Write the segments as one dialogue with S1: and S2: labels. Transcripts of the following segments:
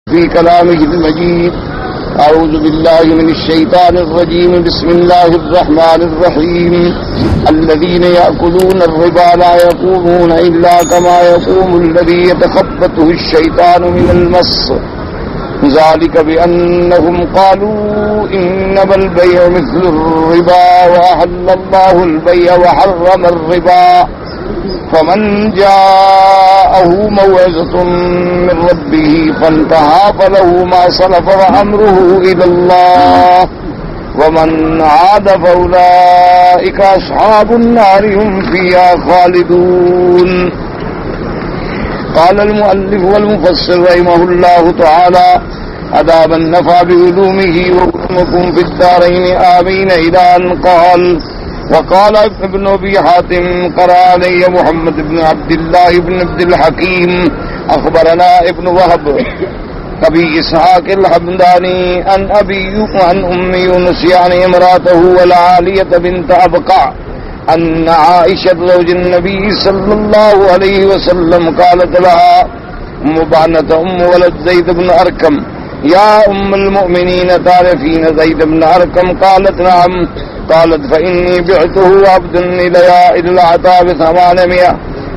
S1: في كلامه المجيد. أعوذ بالله من الشيطان الرجيم. بسم الله الرحمن الرحيم. الذين يأكلون الربا لا يقومون إلا كما يقوم الذي يتخبطه الشيطان من المس، ذلك بأنهم قالوا إنما البيع مثل الربا وأحل الله البيع وحرم الربا، فمن جاءه موعظة من ربه فانتهى فله ما سلف وأمره إلى الله، ومن عاد فأولئك أصحاب النار هم فيها خالدون. قال المؤلف والمفسر رحمه الله تعالى: أداب النفع بعلومه وعلومكم في الدارين آمين. إلى أن قال: وقال ابن أبي حاتم: قرأ علي محمد بن عبد الله بن عبد الحكيم أخبرنا ابن وهب أبي إسحاق الحمداني عن أم يونس يعني امرأته والعالية بنت أبقع أن عائشة زوج النبي صلى الله عليه وسلم قالت لها مبانة أم ولد زيد بن أركم: يا أم المؤمنين تعرفين زيد بن أركم؟ قالت: نعم. قالت: فإني بعته عبد إلى العطاء ب800،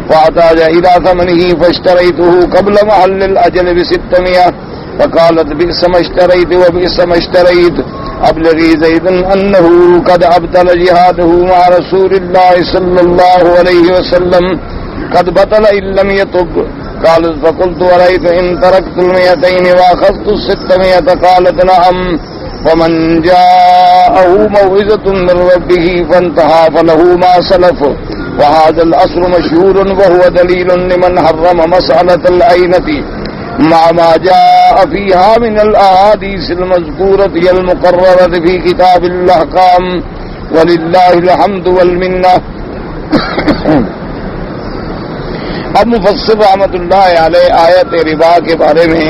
S1: فاحتاج إلى ثمنه فاشتريته قبل محل الأجل ب600، فقالت: بئس ما اشتريت وبئس ما اشتريت، أبلغي زيد أنه قد أبطل جهاده مع رسول الله صلى الله عليه وسلم، قد بطل إن لم يتب. قالت: فقلت: ورأيت إن تركت 200 وأخذت 600؟ قالت: نعم. ومن جاءه موعظة من ربه فانتهى فله ما سلف. وهذا الأصل مشهور وهو دليل لمن حرم مسألة العينة مع ما جاء فيها من الأحاديث المذكورة المقررة في كتاب الأحكام، ولله الحمد والمنة. اب مفسر رحمۃ اللہ علیہ آیت ربا کے بارے میں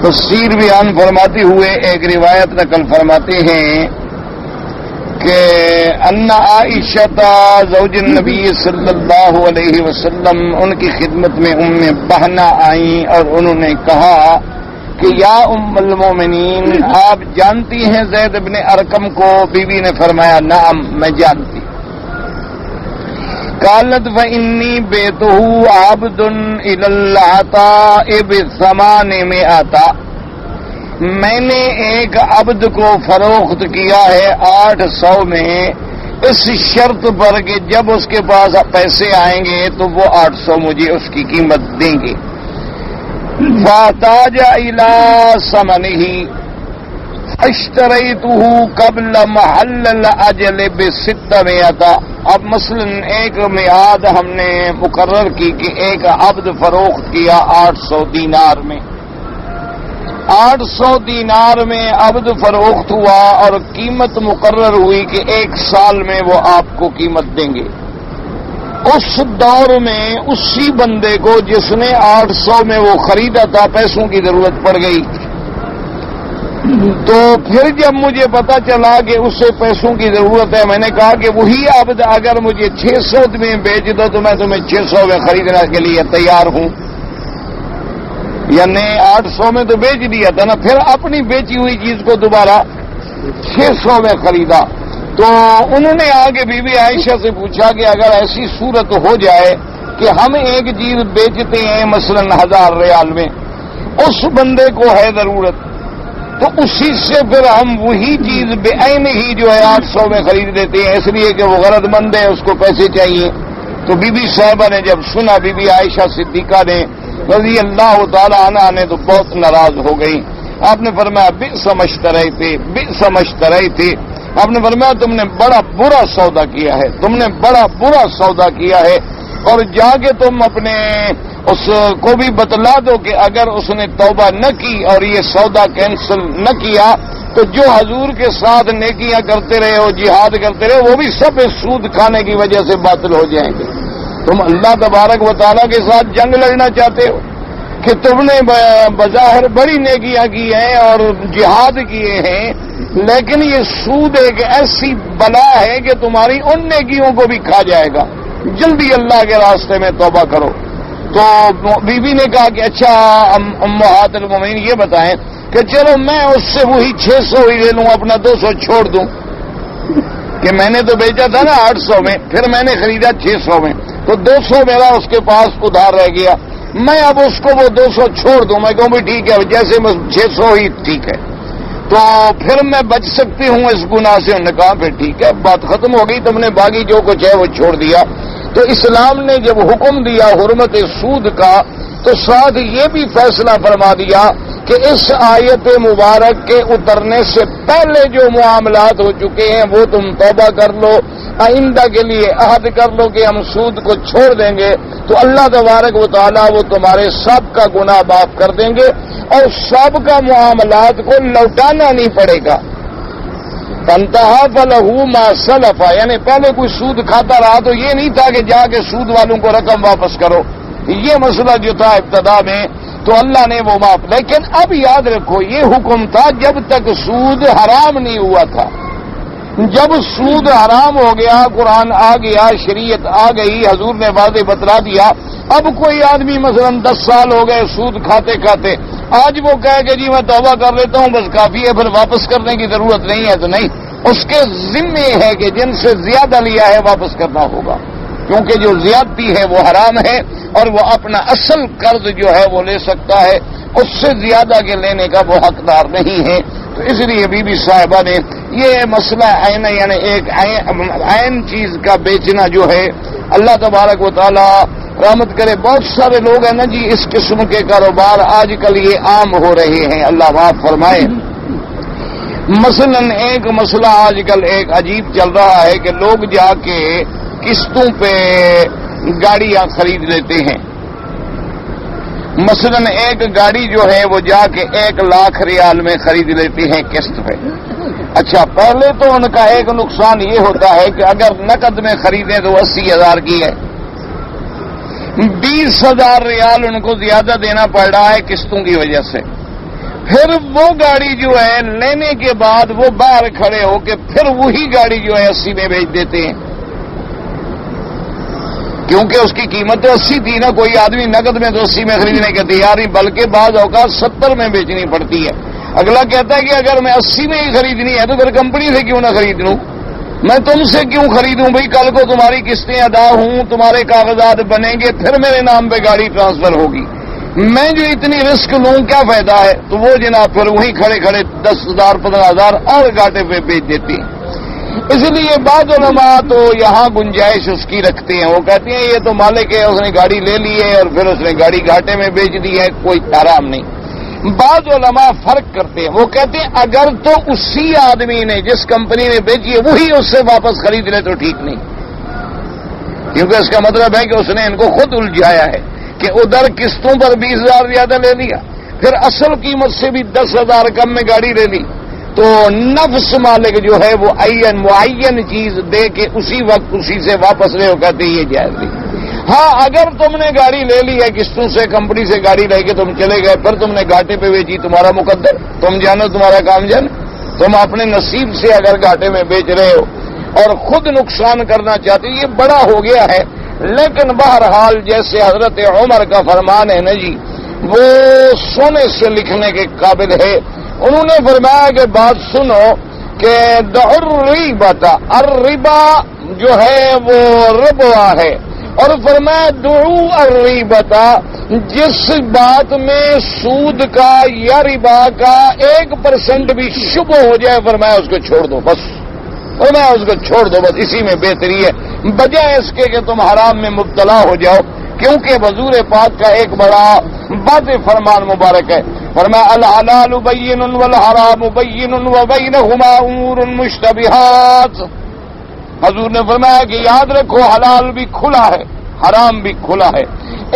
S1: تفسیر بیان فرماتے ہوئے ایک روایت نقل فرماتے ہیں کہ ان عائشہ زوج النبی صلی اللہ علیہ وسلم، ان کی خدمت میں ام بہنہ آئیں اور انہوں نے کہا کہ یا ام المومنین، آپ جانتی ہیں زید بن ارقم کو؟ بیوی نے فرمایا: نعم، میں جانتی. قالت: فإنی بیتہ عبد إلی العطاء ب800، میں نے ایک عبد کو فروخت کیا ہے 800 میں، اس شرط پر کہ جب اس کے پاس پیسے آئیں گے تو وہ 800 مجھے اس کی قیمت دیں گے. فاحتاج إلی ثمنہ اشتریتہ قبل محل الأجل ب600. اب مثلا ایک میعاد ہم نے مقرر کی کہ ایک عبد فروخت کیا 800 دینار میں، 800 دینار میں عبد فروخت ہوا اور قیمت مقرر ہوئی کہ 1 سال میں وہ آپ کو قیمت دیں گے. اس دور میں اسی بندے کو جس نے 800 میں وہ خریدا تھا پیسوں کی ضرورت پڑ گئی، تو پھر جب مجھے پتا چلا کہ اسے پیسوں کی ضرورت ہے، میں نے کہا کہ وہی عبد اگر مجھے 600 میں بیچ دو تو میں تمہیں 600 میں خریدنے کے لیے تیار ہوں. یعنی 800 میں تو بیچ دیا تھا نا، پھر اپنی بیچی ہوئی چیز کو دوبارہ 600 میں خریدا. تو انہوں نے آگے بی بی عائشہ سے پوچھا کہ اگر ایسی صورت ہو جائے کہ ہم ایک چیز بیچتے ہیں مثلا 1000 ریال میں، اس بندے کو ہے ضرورت، تو اسی سے پھر ہم وہی چیز بے عین ہی جو ہے 800 میں خرید لیتے ہیں، اس لیے کہ وہ غرض مند ہے، اس کو پیسے چاہیے. تو بی بی صاحبہ نے جب سنا، بی بی عائشہ صدیقہ نے رضی اللہ تعالی عنہ نے تو بہت ناراض ہو گئی. آپ نے فرمایا: بئس ما اشتریت، بئس ما اشتریت. آپ نے فرمایا تم نے بڑا برا سودا کیا ہے، تم نے بڑا برا سودا کیا ہے، اور جا کے تم اپنے اس کو بھی بتلا دو کہ اگر اس نے توبہ نہ کی اور یہ سودا کینسل نہ کیا تو جو حضور کے ساتھ نیکیاں کرتے رہے ہو، جہاد کرتے رہے، وہ بھی سب سود کھانے کی وجہ سے باطل ہو جائیں گے. تم اللہ تبارک و تعالیٰ کے ساتھ جنگ لڑنا چاہتے ہو کہ تم نے بظاہر بڑی نیکیاں کی ہیں اور جہاد کیے ہیں، لیکن یہ سود ایک ایسی بلا ہے کہ تمہاری ان نیکیوں کو بھی کھا جائے گا. جلدی اللہ کے راستے میں توبہ کرو. تو بی بی نے کہا کہ اچھا امہات المومنین یہ بتائیں کہ چلو میں اس سے وہی 600 ہی لے لوں، اپنا 200 چھوڑ دوں، کہ میں نے تو بیچا تھا نا 800 میں، پھر میں نے خریدا 600 میں، تو 200 میرا اس کے پاس ادھار رہ گیا، میں اب اس کو وہ 200 چھوڑ دوں، میں کہوں بھی ٹھیک ہے جیسے 600 ہی ٹھیک ہے، تو پھر میں بچ سکتی ہوں اس گناہ سے؟ انہوں نے کہا پھر ٹھیک ہے، بات ختم ہو گئی، تم نے باقی جو کچھ ہے وہ چھوڑ دیا۔ تو اسلام نے جب حکم دیا حرمت سود کا، تو ساتھ یہ بھی فیصلہ فرما دیا کہ اس آیت مبارک کے اترنے سے پہلے جو معاملات ہو چکے ہیں وہ تم توبہ کر لو، آئندہ کے لیے عہد کر لو کہ ہم سود کو چھوڑ دیں گے، تو اللہ تبارک و تعالیٰ وہ تمہارے سب کا گناہ معاف کر دیں گے اور سب کا معاملات کو لوٹانا نہیں پڑے گا۔ فانتہا فلہ ما سلف، یعنی پہلے کوئی سود کھاتا رہا تو یہ نہیں تھا کہ جا کے سود والوں کو رقم واپس کرو، یہ مسئلہ جو تھا ابتدا میں تو اللہ نے وہ معاف، لیکن اب یاد رکھو یہ حکم تھا جب تک سود حرام نہیں ہوا تھا۔ جب سود حرام ہو گیا، قرآن آ گیا، شریعت آ گئی، حضور نے واضح بتلا دیا، اب کوئی آدمی مثلا 10 سال ہو گئے سود کھاتے کھاتے، آج وہ کہے کہ جی میں توبہ کر لیتا ہوں بس کافی ہے، پھر واپس کرنے کی ضرورت نہیں ہے، تو نہیں، اس کے ذمے ہے کہ جن سے زیادہ لیا ہے واپس کرنا ہوگا، کیونکہ جو زیادتی ہے وہ حرام ہے اور وہ اپنا اصل قرض جو ہے وہ لے سکتا ہے، اس سے زیادہ کے لینے کا وہ حقدار نہیں ہے۔ تو اس لیے بی بی صاحبہ نے یہ مسئلہ عین، یعنی ایک عین چیز کا بیچنا جو ہے، اللہ تبارک و تعالی رحمت کرے، بہت سارے لوگ ہیں نا جی اس قسم کے کاروبار آج کل یہ عام ہو رہے ہیں، اللہ معاف فرمائے۔ مثلا ایک مسئلہ آج کل ایک عجیب چل رہا ہے کہ لوگ جا کے قسطوں پہ گاڑیاں خرید لیتے ہیں۔ مثلا ایک گاڑی جو ہے وہ جا کے 1 لاکھ ریال میں خرید لیتے ہیں قسط پہ۔ اچھا، پہلے تو ان کا ایک نقصان یہ ہوتا ہے کہ اگر نقد میں خریدیں تو 80,000 کی ہے، 20,000 ریال ان کو زیادہ دینا پڑ رہا ہے قسطوں کی وجہ سے۔ پھر وہ گاڑی جو ہے لینے کے بعد وہ باہر کھڑے ہو کے پھر وہی گاڑی جو ہے 80 میں بیچ دیتے ہیں، کیونکہ اس کی قیمت تو 80 تھی نا، کوئی آدمی نقد میں تو 80 میں خریدنے کے تیار نہیں، بلکہ بعض اوقات 70 میں بیچنی پڑتی ہے۔ اگلا کہتا ہے کہ اگر میں 80 میں ہی خریدنی ہے تو پھر کمپنی سے کیوں نہ خرید لوں، میں تم سے کیوں خریدوں بھائی، کل کو تمہاری قسطیں ادا ہوں، تمہارے کاغذات بنیں گے، پھر میرے نام پہ گاڑی ٹرانسفر ہوگی، میں جو اتنی رسک لوں کیا فائدہ ہے؟ تو وہ جناب پھر وہیں کھڑے کھڑے 10,000 15,000 اور گاٹے پہ بیچ دیتی ہیں۔ اس لیے بعض علماء تو یہاں گنجائش اس کی رکھتے ہیں، وہ کہتے ہیں یہ تو مالک ہے، اس نے گاڑی لے لی ہے اور پھر اس نے گاڑی گھاٹے میں بیچ دی ہے، کوئی حرام نہیں۔ بعض علماء فرق کرتے ہیں، وہ کہتے ہیں اگر تو اسی آدمی نے جس کمپنی نے بیچی ہے وہی اس سے واپس خرید لے تو ٹھیک نہیں، کیونکہ اس کا مطلب ہے کہ اس نے ان کو خود الجھایا ہے کہ ادھر قسطوں پر 20,000 زیادہ لے لیا، پھر اصل قیمت سے بھی 10,000 کم میں گاڑی لے لی، تو نفس مالک جو ہے وہ معین چیز دے کے اسی وقت اسی سے واپس لے، وہ کہتے یہ جائز نہیں۔ ہاں اگر تم نے گاڑی لے لی ہے قسطوں سے، کمپنی سے گاڑی لے کے تم چلے گئے، پھر تم نے گھاٹے پہ بیچی، تمہارا مقدر، تم جانو تمہارا کام جان، تم اپنے نصیب سے اگر گھاٹے میں بیچ رہے ہو اور خود نقصان کرنا چاہتے ہو، یہ بڑا ہو گیا ہے، لیکن بہرحال جیسے حضرت عمر کا فرمان ہے نا جی، وہ سونے سے لکھنے کے قابل ہے۔ انہوں نے فرمایا کہ بات سنو کہ الربا جو ہے وہ ربا ہے، اور فرمایا دعو الربا، جس بات میں سود کا یا ربا کا 1% بھی شبہ ہو جائے فرمایا اس کو چھوڑ دو، بس فرمایا اس کو چھوڑ دو، بس اسی میں بہتری ہے، بجائے اس کے کہ تم حرام میں مبتلا ہو جاؤ، کیونکہ حضور پاک کا ایک بڑا واضح فرمان مبارک ہے، فرمایا الحلال بین والحرام بین وبینہما امور مشتبہات۔ حضور نے فرمایا کہ یاد رکھو حلال بھی کھلا ہے، حرام بھی کھلا ہے،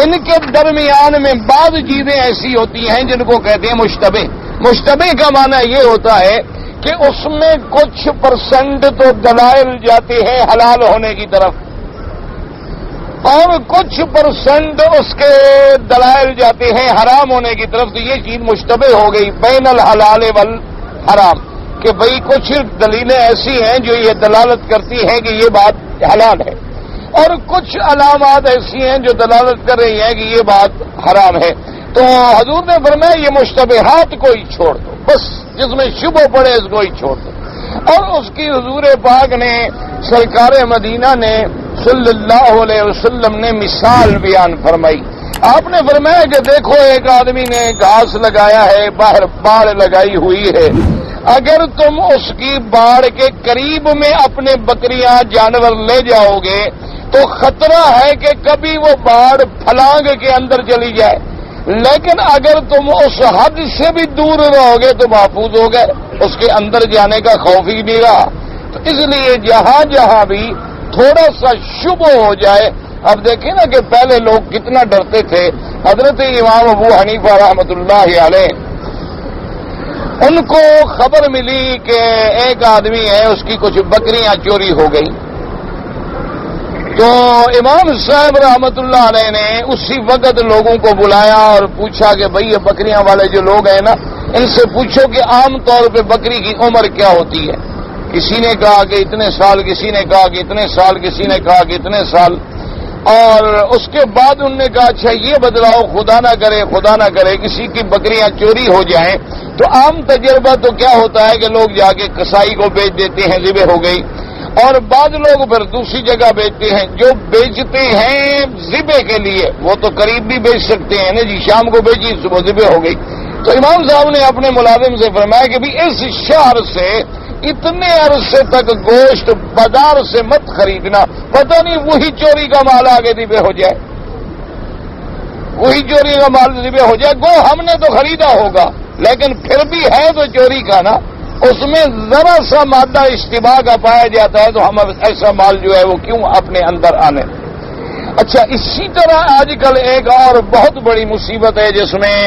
S1: ان کے درمیان میں بعض چیزیں ایسی ہوتی ہیں جن کو کہتے ہیں مشتبہ۔ مشتبہ کا معنی یہ ہوتا ہے کہ اس میں کچھ % تو دلائل جاتے ہیں حلال ہونے کی طرف، اور کچھ % اس کے دلائل جاتے ہیں حرام ہونے کی طرف، تو یہ چیز مشتبہ ہو گئی بین الحلال والحرام، کہ بھئی کچھ دلیلیں ایسی ہیں جو یہ دلالت کرتی ہیں کہ یہ بات حلال ہے، اور کچھ علامات ایسی ہیں جو دلالت کر رہی ہیں کہ یہ بات حرام ہے. تو حضور نے فرمایا یہ مشتبہات کو ہی چھوڑ دو، بس جس میں شبہ پڑے اس کو ہی چھوڑ دو. اور اس کی حضور پاک نے سرکار مدینہ نے صلی اللہ علیہ وسلم نے مثال بیان فرمائی. آپ نے فرمایا کہ دیکھو ایک آدمی نے گھاس لگایا ہے، باہر باڑ لگائی ہوئی ہے، اگر تم اس کی باڑ کے قریب میں اپنے بکریاں جانور لے جاؤ گے تو خطرہ ہے کہ کبھی وہ باڑ پھلانگ کے اندر چلی جائے، لیکن اگر تم اس حد سے بھی دور رہو گے تو محفوظ ہو گئے، اس کے اندر جانے کا خوف ہی نہیں رہا. تو اس لیے جہاں جہاں بھی تھوڑا سا شبہ ہو جائے. اب دیکھیں نا کہ پہلے لوگ کتنا ڈرتے تھے. حضرت امام ابو حنیفہ رحمۃ اللہ علیہ ان کو خبر ملی کہ ایک آدمی ہے اس کی کچھ بکریاں چوری ہو گئی. تو امام صاحب رحمۃ اللہ علیہ نے اسی وقت لوگوں کو بلایا اور پوچھا کہ بھئی یہ بکریاں والے جو لوگ ہیں نا ان سے پوچھو کہ عام طور پہ بکری کی عمر کیا ہوتی ہے. کسی نے کہا کہ اتنے سال، کسی نے کہا کہ اتنے سال، کسی نے کہا کہ اتنے سال. اور اس کے بعد انہوں نے کہا اچھا یہ بدلاؤ، خدا نہ کرے کسی کی بکریاں چوری ہو جائیں تو عام تجربہ تو کیا ہوتا ہے کہ لوگ جا کے کسائی کو بیچ دیتے ہیں، ذبح ہو گئی. اور بعض لوگ پھر دوسری جگہ بیچتے ہیں. جو بیچتے ہیں ذبح کے لیے وہ تو قریب بھی بیچ سکتے ہیں نا جی، شام کو بیچی صبح ذبح ہو گئی. تو امام صاحب نے اپنے ملازم سے فرمایا کہ بھی اس شہر سے اتنے عرصے تک گوشت بازار سے مت خریدنا، پتہ نہیں وہی چوری کا مال آگے ذبح ہو جائے، وہی چوری کا مال ذبح ہو جائے. گو ہم نے تو خریدا ہوگا لیکن پھر بھی ہے تو چوری کا نا، اس میں ذرا سا مادہ اشتباہ کا پایا جاتا ہے تو ہم ایسا مال جو ہے وہ کیوں اپنے اندر آنے. اچھا اسی طرح آج کل ایک اور بہت بڑی مصیبت ہے جس میں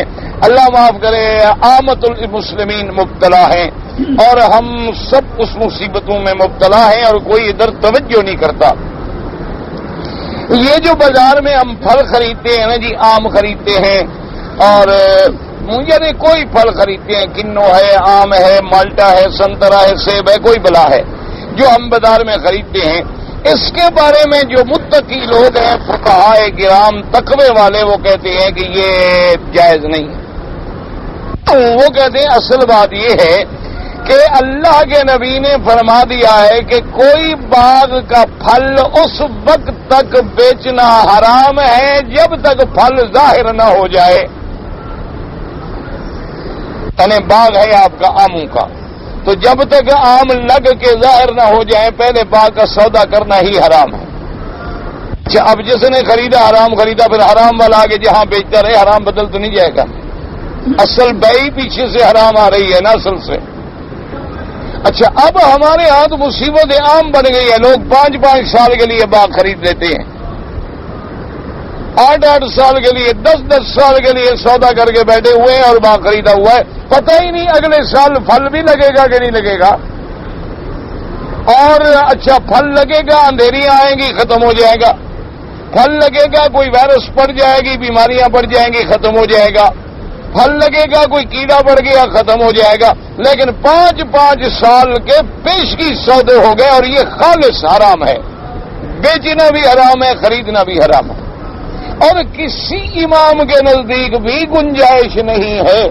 S1: اللہ معاف کرے عامت المسلمین مبتلا ہیں اور ہم سب اس مصیبتوں میں مبتلا ہیں اور کوئی ادھر توجہ نہیں کرتا. یہ جو بازار میں ہم پھل خریدتے ہیں نا جی، آم خریدتے ہیں اور یعنی کوئی پھل خریدتے ہیں، کنو ہے، آم ہے، مالٹا ہے، سنترا ہے، سیب ہے، کوئی بلا ہے جو ہم بازار میں خریدتے ہیں، اس کے بارے میں جو متقی لوگ ہیں فقہائے کرام تقوی والے وہ کہتے ہیں کہ یہ جائز نہیں ہے. وہ کہتے ہیں اصل بات یہ ہے کہ اللہ کے نبی نے فرما دیا ہے کہ کوئی باغ کا پھل اس وقت تک بیچنا حرام ہے جب تک پھل ظاہر نہ ہو جائے. یعنی باغ ہے آپ کا آموں کا، تو جب تک آم لگ کے ظاہر نہ ہو جائے پہلے باغ کا سودا کرنا ہی حرام ہے. اچھا اب جس نے خریدا حرام خریدا، پھر حرام والا آگے جہاں بیچتا رہے حرام بدل تو نہیں جائے گا. اصل بئی پیچھے سے حرام آ رہی ہے نا اصل سے. اچھا اب ہمارے ہاں تو مصیبت عام بن گئی ہے، لوگ 5-5 سال کے لیے باغ خرید لیتے ہیں، 8-8 سال کے لیے، 10-10 سال کے لیے سودا کر کے بیٹھے ہوئے ہیں اور باغ خریدا ہوا ہے. پتہ ہی نہیں اگلے سال پھل بھی لگے گا کہ نہیں لگے گا. اور اچھا پھل لگے گا اندھیریاں آئیں گی ختم ہو جائے گا، پھل لگے گا کوئی وائرس پڑ جائے گی، بیماریاں پڑ جائیں گی، ختم ہو جائے گا. پھل لگے گا کوئی کیڑا پڑ گیا، ختم ہو جائے گا. لیکن 5-5 سال کے پیشگی سودے ہو گئے اور یہ خالص حرام ہے. بیچنا بھی حرام ہے، خریدنا بھی حرام ہے. اور کسی امام کے نزدیک بھی گنجائش نہیں ہے.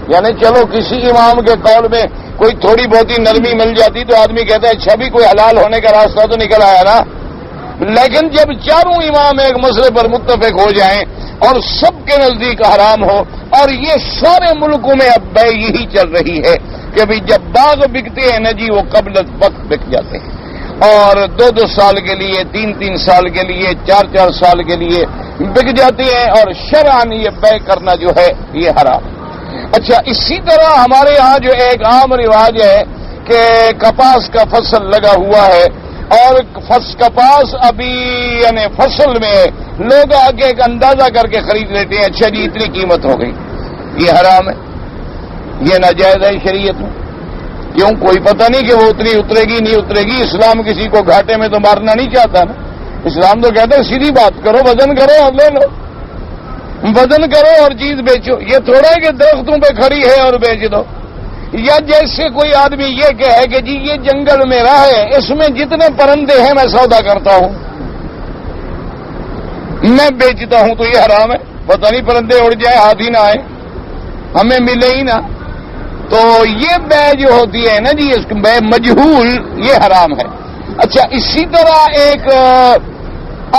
S1: یعنی چلو کسی امام کے قول میں کوئی تھوڑی بہت ہی نرمی مل جاتی تو آدمی کہتا ہے اچھا بھی کوئی حلال ہونے کا راستہ تو نکل آیا نا. لیکن جب چاروں امام ایک مسئلے پر متفق ہو جائیں اور سب کے نزدیک حرام ہو، اور یہ سارے ملکوں میں اب بے یہی چل رہی ہے کہ بھی جب باغ بکتے ہیں نا جی وہ قبل وقت بک جاتے ہیں اور 2-2 سال کے لیے، 3-3 سال کے لیے، 4-4 سال کے لیے بک جاتی ہیں اور شرعاً یہ بے کرنا جو ہے یہ حرام. اچھا اسی طرح ہمارے ہاں جو ایک عام رواج ہے کہ کپاس کا فصل لگا ہوا ہے اور کپاس ابھی یعنی فصل میں لوگ آگے ایک اندازہ کر کے خرید لیتے ہیں، اچھا جی اتنی قیمت ہو گئی. یہ حرام ہے، یہ ناجائز ہے شریعت میں. کیوں؟ کوئی پتہ نہیں کہ وہ اتنی اترے گی نہیں اترے گی. اسلام کسی کو گھاٹے میں تو مارنا نہیں چاہتا نا. اسلام تو کہتا ہے سیدھی بات کرو، وزن کرو اور لے لو، وزن کرو اور چیز بیچو. یہ تھوڑا ہے کہ درختوں پہ کھڑی ہے اور بیچ دو. یا جیسے کوئی آدمی یہ کہے کہ جی یہ جنگل میرا ہے، اس میں جتنے پرندے ہیں میں سودا کرتا ہوں. میں بیچتا ہوں تو یہ حرام ہے. پتہ نہیں پرندے اڑ جائے, ہاتھ ہی نہ آئے, ہمیں ملے ہی نہ. تو یہ بے جو ہوتی ہے نا جی, اس بے مجہول, یہ حرام ہے. اچھا, اسی طرح ایک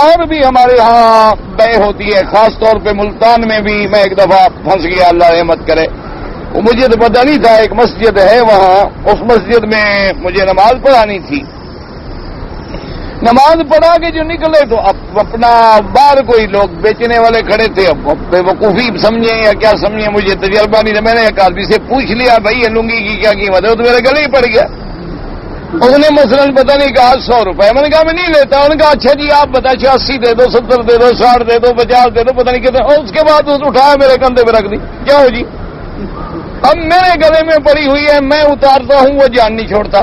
S1: اور بھی ہمارے ہاں بے ہوتی ہے, خاص طور پہ ملتان میں بھی. میں ایک دفعہ پھنس گیا, اللہ رحمت کرے. مجھے تو پتہ نہیں تھا, ایک مسجد ہے وہاں, اس مسجد میں مجھے نماز پڑھانی تھی. نماز پڑھا کے جو نکلے تو اپنا باہر کوئی لوگ بیچنے والے کھڑے تھے. بے وقوفی سمجھیں یا کیا سمجھیں, مجھے تجربہ نہیں تھا. میں نے ایک آدمی سے پوچھ لیا, بھائی یہ لنگی کی کیا قیمت ہے؟ وہ تو میرے گلے ہی پڑ گیا. اس نے مثلاً پتہ نہیں کہا 100 روپے. میں نے کہا میں نہیں لیتا. انہوں نے کہا اچھا جی آپ بتائیے 80 دے دو, 70 دے دو, 60 دے دو, 50 دے دو, پتہ نہیں کتنے. اور اس کے بعد اس اٹھایا میرے کندھے پہ رکھ دی. کیا ہو جی, اب میرے گلے میں پڑی ہوئی ہے, میں اتارتا ہوں وہ جان نہیں چھوڑتا.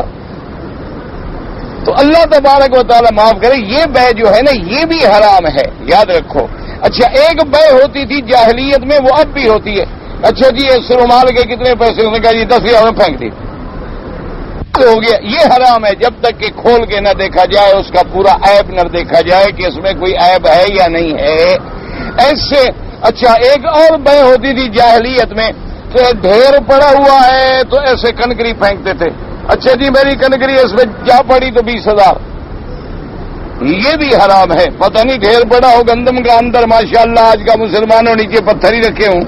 S1: تو اللہ تبارک و تعالی معاف کرے. یہ بے جو ہے نا یہ بھی حرام ہے, یاد رکھو. اچھا, ایک بے ہوتی تھی جاہلیت میں, وہ اب بھی ہوتی ہے. اچھا جی اس رومال کے کتنے پیسے؟ انہوں نے کہا جی 10,000 میں پھینک دی. ہو گیا. یہ حرام ہے جب تک کہ کھول کے نہ دیکھا جائے, اس کا پورا عیب نہ دیکھا جائے کہ اس میں کوئی عیب ہے یا نہیں ہے. ایسے اچھا ایک اور بے ہوتی تھی جاہلیت میں کہ ڈھیر پڑا ہوا ہے تو ایسے کنکری پھینکتے تھے. اچھا جی میری کنکری اس میں جا پڑی تو 20,000. یہ بھی حرام ہے. پتہ نہیں ڈھیر پڑا ہو گندم کا اندر, ماشاءاللہ آج کا مسلمانوں نیچے پتھر ہی رکھے ہوں,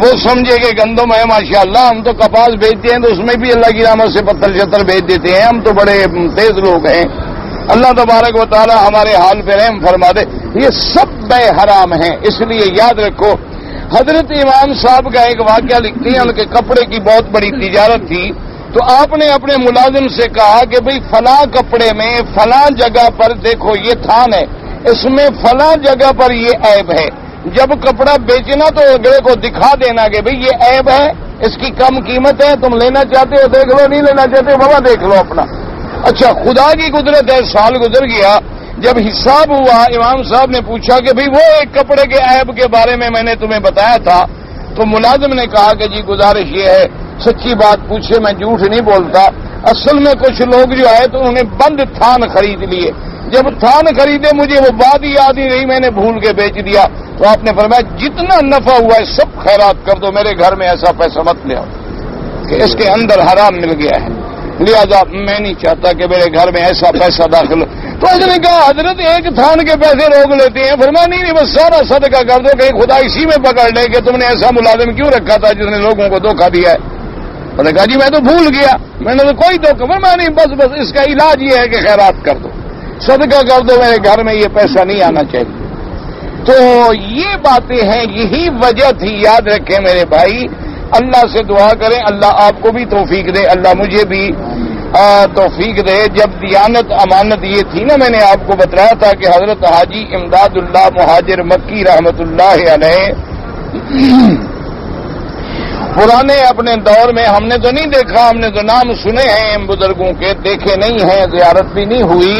S1: وہ سمجھے کہ گندم ہے ماشاءاللہ. ہم تو کپاس بیچتے ہیں تو اس میں بھی اللہ کی رحمت سے پتھر شتر بیچ دیتے ہیں. ہم تو بڑے تیز لوگ ہیں. اللہ تبارک و تعالی ہمارے حال پہ رحم فرما دے. یہ سب بے حرام ہیں. اس لیے یاد رکھو, حضرت امام صاحب کا ایک واقعہ لکھتے ہیں. ان کے کپڑے کی بہت بڑی تجارت تھی, تو آپ نے اپنے ملازم سے کہا کہ بھئی فلاں کپڑے میں فلاں جگہ پر دیکھو یہ تھان ہے, اس میں فلاں جگہ پر یہ عیب ہے. جب کپڑا بیچنا تو اگلے کو دکھا دینا کہ بھئی یہ عیب ہے, اس کی کم قیمت ہے, تم لینا چاہتے ہو دیکھ لو, نہیں لینا چاہتے ہو بابا دیکھ لو اپنا. اچھا, خدا کی قدرت ہے, سال گزر گیا. جب حساب ہوا امام صاحب نے پوچھا کہ بھئی وہ ایک کپڑے کے عیب کے بارے میں نے تمہیں بتایا تھا. تو ملازم نے کہا کہ جی گزارش یہ ہے, سچی بات پوچھے, میں جھوٹ نہیں بولتا. اصل میں کچھ لوگ جو آئے تو انہوں نے بند تھان خرید لیے. جب تھان خریدے مجھے وہ بات ہی یاد ہی نہیں, میں نے بھول کے بیچ دیا. تو آپ نے فرمایا جتنا نفع ہوا ہے سب خیرات کر دو, میرے گھر میں ایسا پیسہ مت لے آؤ کہ اس کے اندر حرام مل گیا ہے. لہذا میں نہیں چاہتا کہ میرے گھر میں ایسا پیسہ داخل. تو اس نے کہا حضرت ایک تھان کے پیسے روک لیتے ہیں. فرمایا نہیں بس سارا صدقہ کر دو, کہ خدا اسی میں پکڑ لے کہ تم نے ایسا ملازم کیوں رکھا تھا جس نے لوگوں کو دھوکہ دیا ہے. انہوں نے کہا جی میں تو بھول گیا, میں نے تو کوئی دھوکہ. فرمایا نہیں بس اس کا علاج یہ ہے کہ خیرات کر دو, صدقہ کر دو, میرے گھر میں یہ پیسہ نہیں آنا چاہیے. تو یہ باتیں ہیں, یہی وجہ تھی. یاد رکھیں میرے بھائی, اللہ سے دعا کریں اللہ آپ کو بھی توفیق دے, اللہ مجھے بھی توفیق دے. جب دیانت امانت یہ تھی نا, میں نے آپ کو بتایا تھا کہ حضرت حاجی امداد اللہ مہاجر مکی رحمت اللہ علیہ پرانے اپنے دور میں, ہم نے تو نہیں دیکھا, ہم نے تو نام سنے ہیں بزرگوں کے, دیکھے نہیں ہیں, زیارت بھی نہیں ہوئی,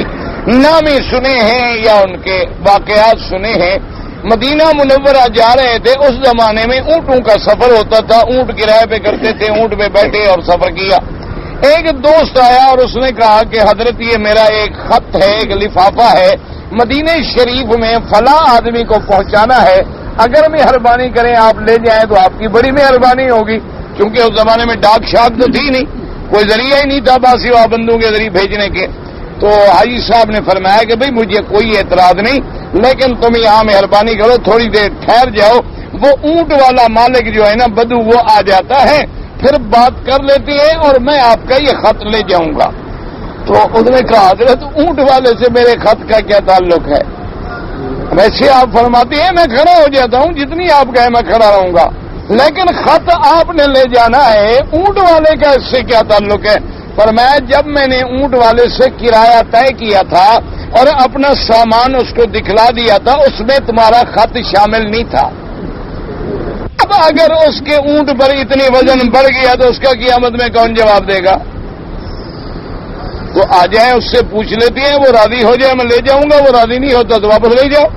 S1: نام ہی سنے ہیں یا ان کے واقعات سنے ہیں. مدینہ منورہ جا رہے تھے, اس زمانے میں اونٹوں کا سفر ہوتا تھا, اونٹ کرائے پہ کرتے تھے, اونٹ پہ بیٹھے اور سفر کیا. ایک دوست آیا اور اس نے کہا کہ حضرت یہ میرا ایک خط ہے, ایک لفافہ ہے, مدینہ شریف میں فلاں آدمی کو پہنچانا ہے, اگر مہربانی کریں آپ لے جائیں تو آپ کی بڑی مہربانی ہوگی. کیونکہ اس زمانے میں ڈاک شاک تو تھی نہیں, کوئی ذریعہ ہی نہیں تھا باسی وابندوں کے ذریعے بھیجنے کے. تو حاجی صاحب نے فرمایا کہ بھئی مجھے کوئی اعتراض نہیں, لیکن تم یہاں مہربانی کرو, تھوڑی دیر ٹھہر جاؤ. وہ اونٹ والا مالک جو ہے نا بدو, وہ آ جاتا ہے, پھر بات کر لیتے ہیں اور میں آپ کا یہ خط لے جاؤں گا. تو اس نے کہا حضرت اونٹ والے سے میرے خط کا کیا تعلق ہے؟ ویسے آپ فرماتے ہیں میں کھڑا ہو جاتا ہوں, جتنی آپ کہیں میں کھڑا رہوں گا, لیکن خط آپ نے لے جانا ہے, اونٹ والے کا اس سے کیا تعلق ہے؟ فرمایا جب میں نے اونٹ والے سے کرایہ طے کیا تھا اور اپنا سامان اس کو دکھلا دیا تھا, اس میں تمہارا خط شامل نہیں تھا. اب اگر اس کے اونٹ پر اتنی وزن بڑھ گیا تو اس کا قیامت میں کون جواب دے گا؟ تو آ جائیں, اس سے پوچھ لیتے ہیں, وہ راضی ہو جائے میں لے جاؤں گا, وہ راضی نہیں ہوتا تو واپس لے جاؤ,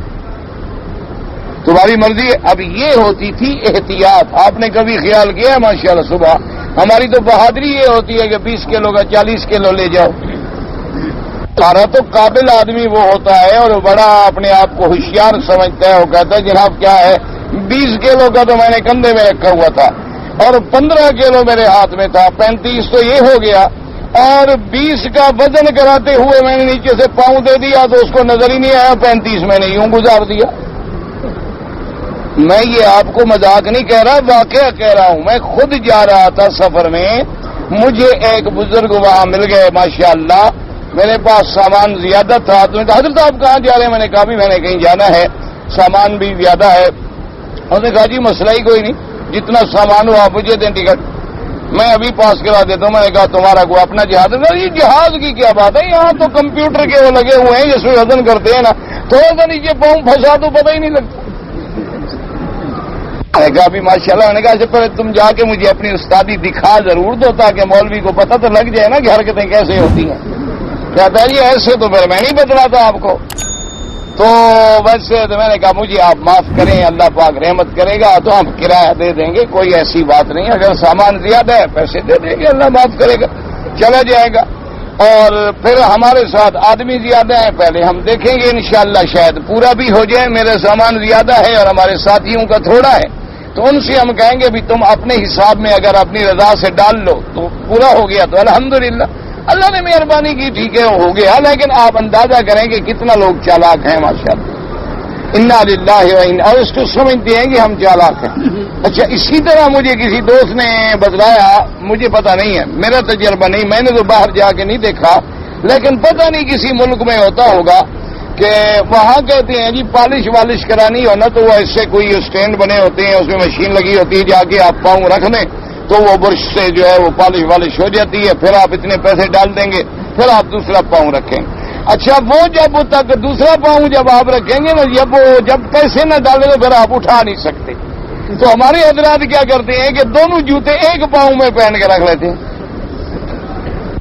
S1: تمہاری مرضی ہے. اب یہ ہوتی تھی احتیاط. آپ نے کبھی خیال کیا ماشاءاللہ صبح ہماری تو بہادری یہ ہوتی ہے کہ 20 کلو کا 40 کلو لے جاؤ. سارا تو قابل آدمی وہ ہوتا ہے اور بڑا اپنے آپ کو ہوشیار سمجھتا ہے. وہ کہتا ہے جناب کیا ہے 20 کلو کا تو میں نے کندھے میں رکھا ہوا تھا اور 15 کلو میرے ہاتھ میں تھا, 35 تو یہ ہو گیا, اور 20 کا وزن کراتے ہوئے میں نے نیچے سے پاؤں دے دیا تو اس کو نظر ہی نہیں آیا, 35 میں نے یوں گزار دیا. میں یہ آپ کو مذاق نہیں کہہ رہا, واقعہ کہہ رہا ہوں. میں خود جا رہا تھا سفر میں, مجھے ایک بزرگ وہاں مل گئے ماشاءاللہ. میرے پاس سامان زیادہ تھا تو میں کہا حضرت آپ کہاں جا رہے ہیں؟ میں نے کہا بھی میں نے کہیں جانا ہے, سامان بھی زیادہ ہے. انہوں نے کہا جی مسئلہ ہی کوئی نہیں, جتنا سامان ہو آپ مجھے دیں ٹکٹ, میں ابھی پاس کرا دیتا ہوں. میں نے کہا تمہارا کوئی اپنا جہاز ہے؟ یہ جہاز کی کیا بات ہے, یہاں تو کمپیوٹر کے وہ لگے ہوئے ہیں جس میں وزن کرتے ہیں نا, تھوڑا سا نیچے پاؤں پھنسا تو پتہ ہی نہیں لگتا. میں نے کہا بھی ماشاءاللہ. میں نے کہا پہلے تم جا کے مجھے اپنی استادی دکھا ضرور دو تاکہ مولوی کو پتہ تو لگ جائے نا کہ حرکتیں کیسے ہوتی ہیں. کہتا ہے جی ایسے تو پھر میں نہیں بتلا تھا آپ کو. تو ویسے تو میں نے کہا مجھے آپ معاف کریں, اللہ پاک رحمت کرے گا تو ہم کرایہ دے دیں گے, کوئی ایسی بات نہیں. اگر سامان زیادہ ہے پیسے دے دیں گے, اللہ معاف کرے گا, چلا جائے گا. اور پھر ہمارے ساتھ آدمی زیادہ ہیں, پہلے ہم دیکھیں گے انشاءاللہ شاید پورا بھی ہو جائے. میرا سامان زیادہ ہے اور ہمارے ساتھیوں کا تھوڑا ہے, تو ان سے ہم کہیں گے بھی تم اپنے حساب میں اگر اپنی رضا سے ڈال لو تو پورا ہو گیا تو الحمدللہ اللہ نے مہربانی کی, ٹھیک ہے ہو گیا. لیکن آپ اندازہ کریں کہ کتنا لوگ چالاک ہیں ماشاءاللہ. انا للہ و انا, اور اس کو سمجھتے ہیں کہ ہم چالاک ہیں. اچھا اسی طرح مجھے کسی دوست نے بتلایا, مجھے پتہ نہیں ہے, میرا تجربہ نہیں, میں نے تو باہر جا کے نہیں دیکھا, لیکن پتہ نہیں کسی ملک میں ہوتا ہوگا کہ وہاں کہتے ہیں جی پالش والش کرانی ہو نا تو وہ ایسے کوئی اسٹینڈ بنے ہوتے ہیں, اس میں مشین لگی ہوتی ہے, جا کے آپ پاؤں رکھ دیں تو وہ برش سے جو ہے وہ پالش والش ہو جاتی ہے. پھر آپ اتنے پیسے ڈال دیں گے, پھر آپ دوسرا پاؤں رکھیں. اچھا وہ جب تک دوسرا پاؤں جب آپ رکھیں گے نا, جب پیسے نہ ڈالیں تو پھر آپ اٹھا نہیں سکتے. تو ہمارے حضرات کیا کرتے ہیں کہ دونوں جوتے ایک پاؤں میں پہن کے رکھ لیتے ہیں,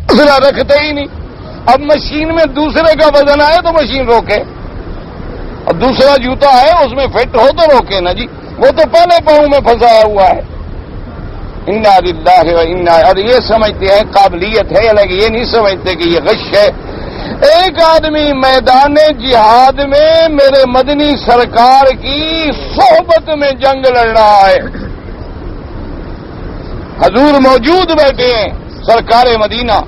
S1: دوسرا رکھتے ہی نہیں. اب مشین میں دوسرے کا وزن آئے تو مشین روکے, اب دوسرا جوتا ہے اس میں فٹ ہو تو روکے نا جی, وہ تو پہلے پاؤں میں پھنسایا ہوا ہے. انا للہ و انا, اور یہ سمجھتے ہیں قابلیت ہے, لیکن یہ نہیں سمجھتے کہ یہ غش ہے. ایک آدمی میدان جہاد میں میرے مدنی سرکار کی صحبت میں جنگ لڑ رہا ہے, حضور موجود بیٹھے ہیں سرکار مدینہ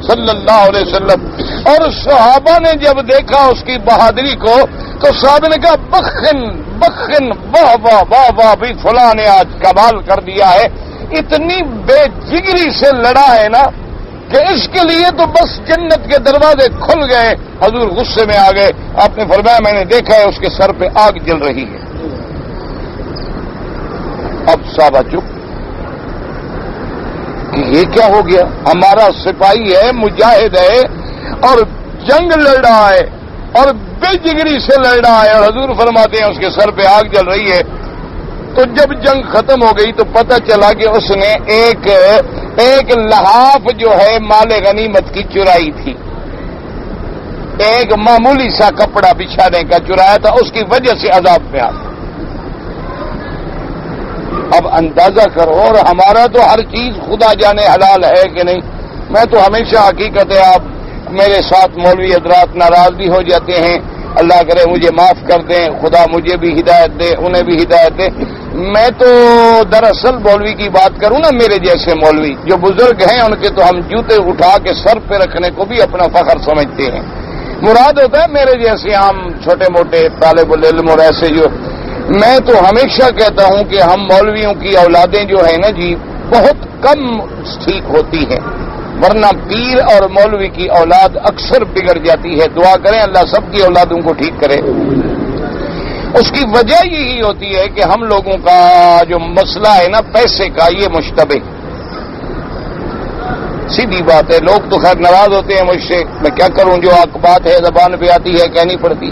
S1: صلی اللہ علیہ وسلم, اور صحابہ نے جب دیکھا اس کی بہادری کو تو صحابہ نے کہا بخن بخن, واہ واہ واہ واہ, بھی فلاں نے آج کمال کر دیا ہے, اتنی بے جگری سے لڑا ہے نا کہ اس کے لیے تو بس جنت کے دروازے کھل گئے. حضور غصے میں آ گئے, آپ نے فرمایا میں نے دیکھا ہے اس کے سر پہ آگ جل رہی ہے. اب صحابہ چپ, یہ کیا ہو گیا؟ ہمارا سپاہی ہے, مجاہد ہے اور جنگ لڑ رہا ہے اور بے جگری سے لڑ رہا ہے, اور حضور فرماتے ہیں اس کے سر پہ آگ جل رہی ہے. تو جب جنگ ختم ہو گئی تو پتہ چلا کہ اس نے ایک لحاف جو ہے مال غنیمت کی چرائی تھی, ایک معمولی سا کپڑا بچھانے کا چرایا تھا, اس کی وجہ سے عذاب میں آ. اب اندازہ کرو, اور ہمارا تو ہر چیز خدا جانے حلال ہے کہ نہیں. میں تو ہمیشہ حقیقت ہے, آپ میرے ساتھ مولوی حضرات ناراض بھی ہو جاتے ہیں, اللہ کرے مجھے معاف کر دیں, خدا مجھے بھی ہدایت دے, انہیں بھی ہدایت دے. میں تو دراصل مولوی کی بات کروں نا, میرے جیسے مولوی جو بزرگ ہیں ان کے تو ہم جوتے اٹھا کے سر پہ رکھنے کو بھی اپنا فخر سمجھتے ہیں. مراد ہوتا ہے میرے جیسے عام چھوٹے موٹے طالب العلم اور ایسے جو. میں تو ہمیشہ کہتا ہوں کہ ہم مولویوں کی اولادیں جو ہیں نا جی بہت کم ٹھیک ہوتی ہیں, ورنہ پیر اور مولوی کی اولاد اکثر بگڑ جاتی ہے. دعا کریں اللہ سب کی اولادوں کو ٹھیک کرے. اس کی وجہ یہی ہوتی ہے کہ ہم لوگوں کا جو مسئلہ ہے نا پیسے کا, یہ مشتبہ, سیدھی بات ہے. لوگ تو خیر ناراض ہوتے ہیں مجھ سے, میں کیا کروں, جو بات ہے زبان پہ آتی ہے کہنی پڑتی.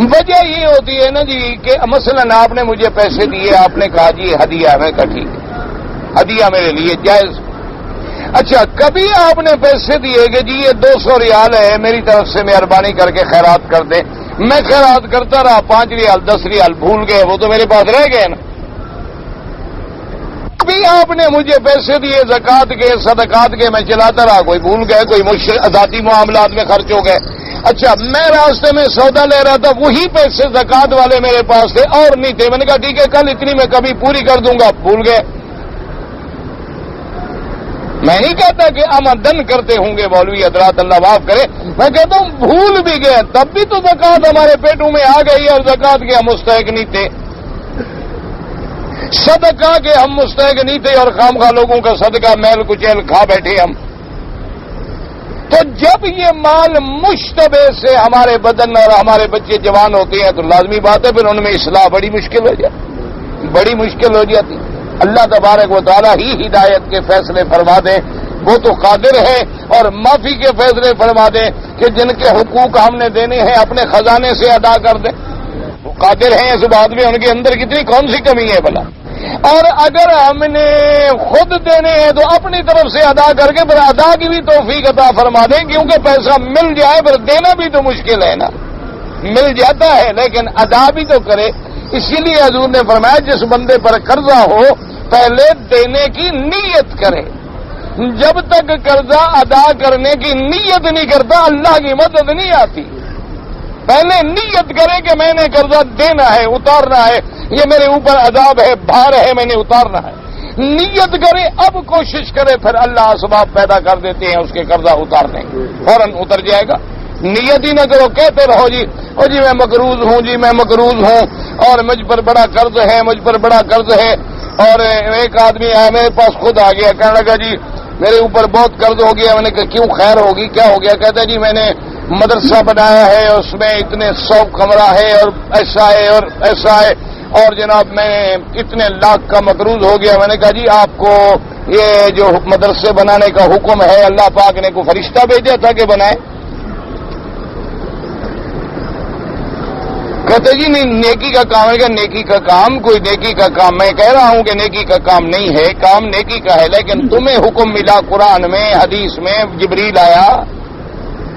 S1: وجہ یہ ہوتی ہے نا جی کہ مثلا آپ نے مجھے پیسے دیے, آپ نے کہا جی ہدیہ, میں کہا ٹھیک ہے ہدیہ میرے لیے جائز. اچھا کبھی آپ نے پیسے دیے کہ جی یہ 200 ریال ہے, میری طرف سے مہربانی کر کے خیرات کر دیں. میں خیرات کرتا رہا, 5 ریال 10 ریال بھول گئے, وہ تو میرے پاس رہ گئے نا. کبھی آپ نے مجھے پیسے دیے زکات کے صدقات کے، میں چلاتا رہا، کوئی بھول گئے، کوئی ذاتی معاملات میں خرچ ہو گئے. اچھا میں راستے میں سودا لے رہا تھا، وہی پیسے زکات والے میرے پاس تھے اور نہیں تھے، میں نے کہا ٹھیک ہے کل اتنی میں کبھی پوری کر دوں گا، بھول گئے. میں نہیں کہتا کہ آمدن کرتے ہوں گے مولوی حضرات، اللہ معاف کرے، میں کہتا ہوں بھول بھی گئے، تب بھی تو زکات ہمارے پیٹوں میں آ گئی اور زکات کے ہم مستحق نہیں تھے، صدقہ کے ہم مستحق نہیں تھے اور خامخواہ لوگوں کا صدقہ میل کچیل کھا بیٹھے ہم. تو جب یہ مال مشتبہ سے ہمارے بدن اور ہمارے بچے جوان ہوتے ہیں تو لازمی بات ہے پھر ان میں اصلاح بڑی مشکل ہو جاتی، بڑی مشکل ہو جاتی. اللہ تبارک و تعالیٰ ہی ہدایت کے فیصلے فرما دے، وہ تو قادر ہے، اور معافی کے فیصلے فرما دے کہ جن کے حقوق ہم نے دینے ہیں اپنے خزانے سے ادا کر دیں. وہ قادر ہیں اس بات میں، ان کے اندر کتنی کون سی کمی ہے بھلا. اور اگر ہم نے خود دینے ہیں تو اپنی طرف سے ادا کر کے پھر ادا کی بھی توفیق عطا فرما دیں، کیونکہ پیسہ مل جائے پھر دینا بھی تو مشکل ہے نا. مل جاتا ہے لیکن ادا بھی تو کرے. اسی لیے حضور نے فرمایا جس بندے پر قرضہ ہو پہلے دینے کی نیت کرے. جب تک قرضہ ادا کرنے کی نیت نہیں کرتا اللہ کی مدد نہیں آتی. پہلے نیت کرے کہ میں نے قرضہ دینا ہے، اتارنا ہے، یہ میرے اوپر عذاب ہے، بھار ہے، میں نے اتارنا ہے. نیت کرے، اب کوشش کرے، پھر اللہ اسباب پیدا کر دیتے ہیں اس کے قرضہ اتارنے کی، فوراً اتر جائے گا. نیت ہی نہ کرو، کہتے رہو جی او جی میں مقروض ہوں، جی میں مقروض ہوں اور مجھ پر بڑا قرض ہے، مجھ پر بڑا قرض ہے. اور ایک آدمی آیا میرے پاس خود آ گیا، کہنے لگا جی میرے اوپر بہت قرض ہو گیا. میں نے کہا کیوں، خیر ہوگی، کیا ہو گیا؟ کہتا ہے جی میں نے مدرسہ بنایا ہے، اس میں اتنے 100 کمرہ ہے اور ایسا ہے اور ایسا ہے، اور جناب میں اتنے لاکھ کا مقروض ہو گیا. میں نے کہا جی آپ کو یہ جو مدرسے بنانے کا حکم ہے اللہ پاک نے کوئی فرشتہ بھیجا تھا کہ بنائے؟ کہتے جی نہیں نیکی کا کام ہے. کہ نیکی کا کام، کوئی نیکی کا کام، میں کہہ رہا ہوں کہ نیکی کا کام نہیں ہے، کام نیکی کا ہے، لیکن تمہیں حکم ملا قرآن میں، حدیث میں، جبریل آیا،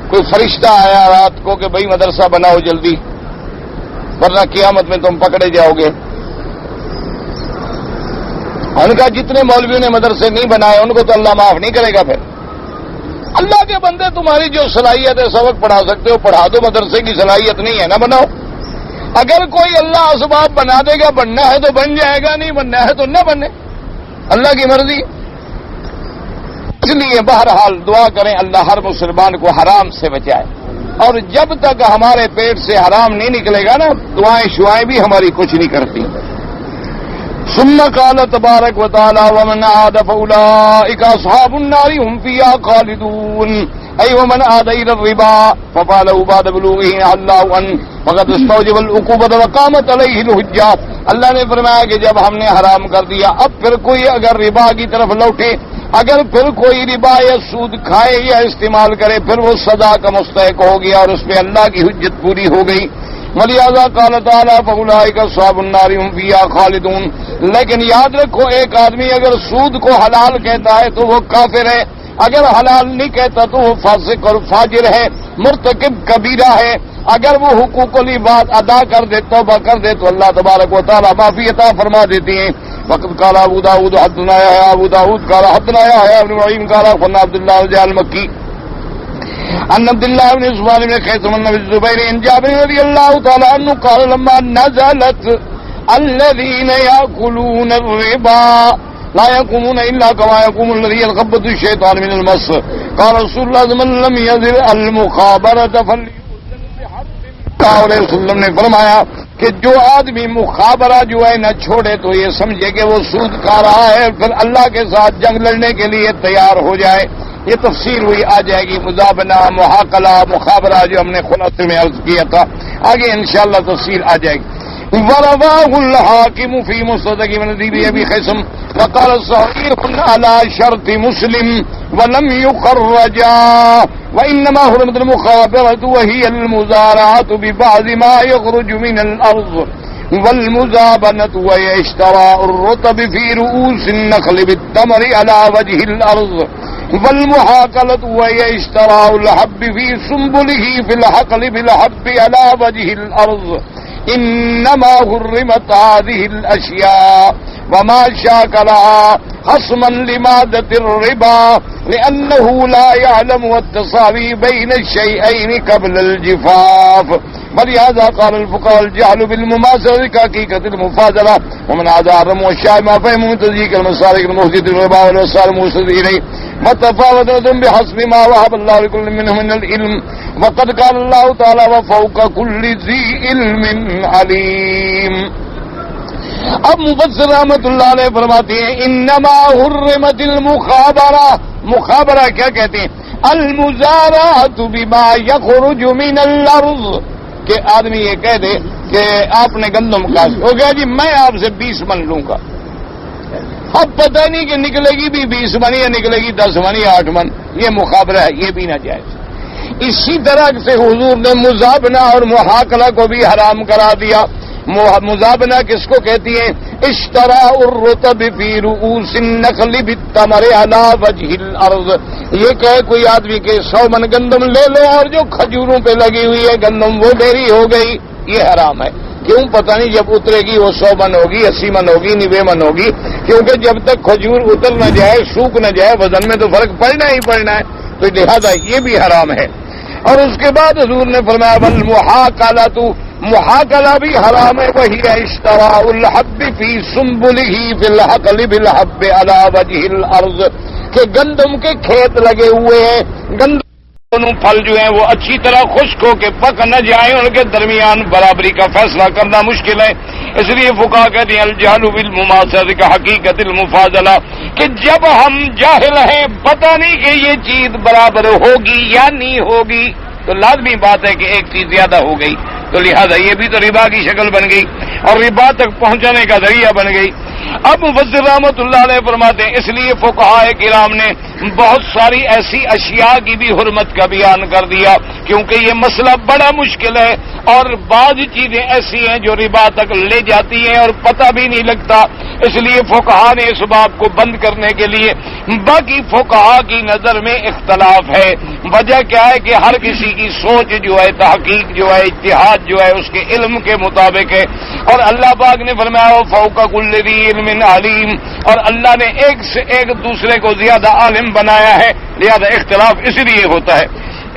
S1: کوئی فرشتہ آیا رات کو کہ بھئی مدرسہ بناؤ جلدی ورنہ قیامت میں تم پکڑے جاؤ گے. ان کا جتنے مولویوں نے مدرسے نہیں بنائے ان کو تو اللہ معاف نہیں کرے گا. پھر اللہ کے بندے تمہاری جو صلاحیت ہے سبق پڑھا سکتے ہو پڑھا دو، مدرسے کی صلاحیت نہیں ہے نہ بناؤ. اگر کوئی اللہ اسباب بنا دے گا، بننا ہے تو بن جائے گا، نہیں بننا ہے تو نہ بنے، اللہ کی مرضی. اس لیے بہرحال دعا کریں اللہ ہر مسلمان کو حرام سے بچائے، اور جب تک ہمارے پیٹ سے حرام نہیں نکلے گا نا دعائیں شعائیں بھی ہماری کچھ نہیں کرتی. ثم قال تبارک و تعالی ومن عاد فاولئک اصحاب النار هم فیہا خالدون. اي ومن عاد الى الربا ففعله بعد بلوغه الله ان فقد استوجب العقوبة وقامت عليه الحجة. اللہ نے فرمایا کہ جب ہم نے حرام کر دیا اب پھر کوئی اگر ربا کی طرف لوٹے، اگر پھر کوئی ربا یا سود کھائے یا استعمال کرے پھر وہ سزا کا مستحق ہو گیا اور اس پہ اللہ کی حجت پوری ہو گئی. ولہذا قال تعالی فاولئک اصحاب النار هم فیہا خالدون. لیکن یاد رکھو ایک آدمی اگر سود کو حلال کہتا ہے تو وہ کافر ہے، اگر حلال نہیں کہتا تو وہ فاسق اور فاجر ہے، مرتکب کبیرہ ہے. اگر وہ حقوق العباد ادا کر دے، توبہ کر دے تو اللہ تبارک و تعالی معافی عطا فرما دیتی ہیں. وقت قال ابو داؤد حدثنا يحيى ابو داؤد قال حدثنا يحيى بن معين قال قلنا عبد الله المكي عن عبد الله بن عثمان بن خيثم بن الزبير عن جابر رضي الله تعالى عنه قال لما نزلت الذين يأكلون الربا لا يقومون إلا كما يقوم الذي يتخبط الشيطان من المس قال رسول الله من لم يزل المخابرة فليؤذن بحرب. علیہ وسلم نے فرمایا کہ جو آدمی مخابرہ جو ہے نہ چھوڑے تو یہ سمجھے کہ وہ سود کھا رہا ہے، پھر اللہ کے ساتھ جنگ لڑنے کے لیے تیار ہو جائے. یہ تفسیر ہوئی آ جائے گی، مزابنہ، محاقلہ، مخابرہ جو ہم نے خلاصے میں عرض کیا تھا، آگے انشاءاللہ تفسیر آ جائے گی. ورواه الحاكم في مستدرك من حديث ابي خيثم وقال صحيح على شرط مسلم ولم يخرجا وانما حرمت المخابرة وهي المزارعة ببعض ما يخرج من الارض والمزابنة وهي اشتراء الرطب في رؤوس النخل بالتمر على وجه الارض والمحاقلة وهي اشتراء الحب في سنبله في الحقل بالحب على وجه الارض. انما حرمت هذه الاشياء وما شاكلها حصما لمادة الربا لأنه لا يعلم التساوي بين الشيئين قبل الجفاف. ولهذا قال الفقهاء الجهل بالمماثلة كحقيقة المفاضلة، ومن هذا الرم والشاي ما فهم من تضييق المسالك المهدد الربا والوسائل الموصل إليه متفاوتة بحسب ما وهب الله لكل منهم من العلم. وقد قال الله تعالى وفوق كل ذي علم عليم. اب مفسر رحمت اللہ علیہ فرماتے ہیں انما حرمت المخابرہ. مخابرہ کیا کہتے ہیں؟ المزارعۃ بما یخرج من الارض، کہ آدمی یہ کہہ دے کہ آپ نے گندم کاشت، ہو گیا جی میں آپ سے 20 من لوں گا. اب پتہ نہیں کہ نکلے گی بھی 20 من یا نکلے گی 10 من یا 8 من، یہ مخابرہ ہے، یہ بھی ناجائز. اسی طرح سے حضور نے مزابنہ اور محاکلہ کو بھی حرام کرا دیا. مزابنہ کس کو کہتی ہیں؟ اشتراء الرطب فی رؤوس النخل بالتمر علی وجہ الارض. یہ کہ کوئی آدمی کے 100 من گندم لے لو اور جو کھجوروں پہ لگی ہوئی ہے گندم وہ میری ہو گئی، یہ حرام ہے. کیوں؟ پتہ نہیں جب اترے گی وہ 100 من ہوگی، 80 من ہوگی، 90 من ہوگی، کیونکہ جب تک کھجور اتر نہ جائے، سوکھ نہ جائے، وزن میں تو فرق پڑنا ہی پڑنا ہے. تو لہذا یہ بھی حرام ہے. اور اس کے بعد حضور نے فرمایا والمحاکلۃ، محاکلہ بھی حرام ہے. وہی اشتراء الحب فی سنبلہ فی الحقل بالحب علی وجہ الارض، کہ گندم کے کھیت لگے ہوئے ہیں، گندم دونوں پھل جو ہیں وہ اچھی طرح خشک ہو کے پک نہ جائیں، ان کے درمیان برابری کا فیصلہ کرنا مشکل ہے. اس لیے فقہاء کہتے ہیں الجہل بالمماثلۃ کحقیقت المفاضلہ، کہ جب ہم جاہل ہیں، پتہ نہیں کہ یہ چیز برابر ہوگی یا نہیں ہوگی، تو لازمی بات ہے کہ ایک چیز زیادہ ہو گئی، تو لہذا یہ بھی تو ربا کی شکل بن گئی اور ربا تک پہنچانے کا ذریعہ بن گئی. اب مفسر رحمت اللہ علیہ فرماتے ہیں اس لیے فقہاء کرام نے بہت ساری ایسی اشیاء کی بھی حرمت کا بیان کر دیا، کیونکہ یہ مسئلہ بڑا مشکل ہے اور بعض چیزیں ایسی ہیں جو ربا تک لے جاتی ہیں اور پتہ بھی نہیں لگتا. اس لیے فقہاء نے اس باب کو بند کرنے کے لیے، باقی فقہاء کی نظر میں اختلاف ہے. وجہ کیا ہے کہ ہر کسی کی سوچ جو ہے، تحقیق جو ہے، اجتہاد جو ہے، اس کے علم کے مطابق ہے. اور اللہ پاک نے فرمایا فوق کل ذی علم علیم، اور اللہ نے ایک سے ایک دوسرے کو زیادہ عالم بنایا ہے، لہذا اختلاف اس لیے ہوتا ہے.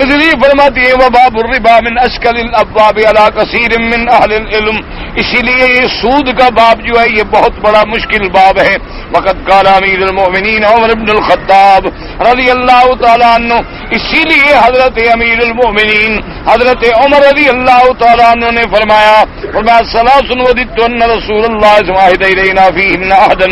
S1: اس لیے فرماتی ہے وباب الربا من اشکل الابواب علی کثیر من اہل العلم، اسی لیے یہ سود کا باب جو ہے یہ بہت بڑا مشکل باب ہے. وقد قال امیر المؤمنین عمر بن الخطاب رضی اللہ تعالی عنہ، اسی لیے حضرت امیر المؤمنین حضرت عمر رضی اللہ تعالی عنہ نے فرمایا ثلاث وددت ان رسول اللہ عہد الینا فیہن عہدا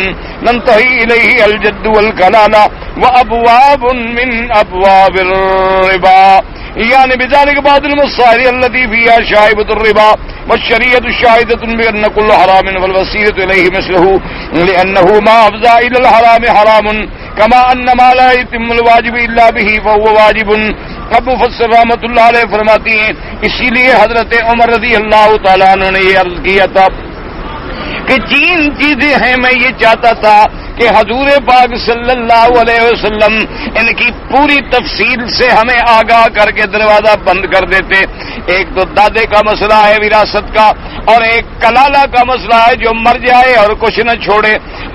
S1: ننتہی الیہ الجد والکلالہ وابواب من ابواب الربا، یعنی بذلك بعض المصائر التي فيها شائبة الربا والشريعة شاهدة بأن كل حرام والوسيلة إليه مثله لأنه ما أفضى إلى الحرام حرام كما أن ما لا يتم الواجب إلا به فهو واجب. اب مفسر رحمت اللہ علیہ فرماتی ہیں اسی لیے حضرت عمر رضی اللہ تعالیٰ عنہ نے یہ عرض کیا تھا کہ 3 چیزیں ہیں، میں یہ چاہتا تھا کہ حضور پاک صلی اللہ علیہ وسلم ان کی پوری تفصیل سے ہمیں آگاہ کر کے دروازہ بند کر دیتے. ایک تو دادے کا مسئلہ ہے وراثت کا، اور ایک کلالہ کا مسئلہ ہے جو مر جائے اور کچھ نہ چھوڑے،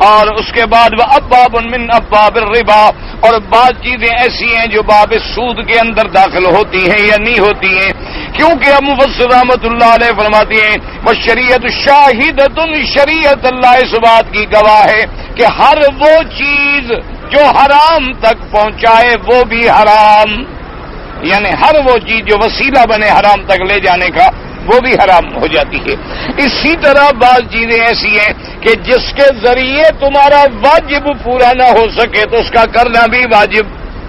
S1: اور اس کے بعد وہ ابواب من ابواب الربا، اور بعض چیزیں ایسی ہیں جو باب سود کے اندر داخل ہوتی ہیں یا نہیں ہوتی ہیں. کیونکہ اب مفسر رحمت اللہ علیہ فرماتی ہیں وہ شریعت شاہدۃ، شریعت اللہ اس بات کی گواہ ہے کہ ہر وہ چیز جو حرام تک پہنچائے وہ بھی حرام، یعنی ہر وہ چیز جو وسیلہ بنے حرام تک لے جانے کا وہ بھی حرام ہو جاتی ہے. اسی طرح بعض چیزیں ایسی ہیں کہ جس کے ذریعے تمہارا واجب پورا نہ ہو سکے تو اس کا کرنا بھی واجب،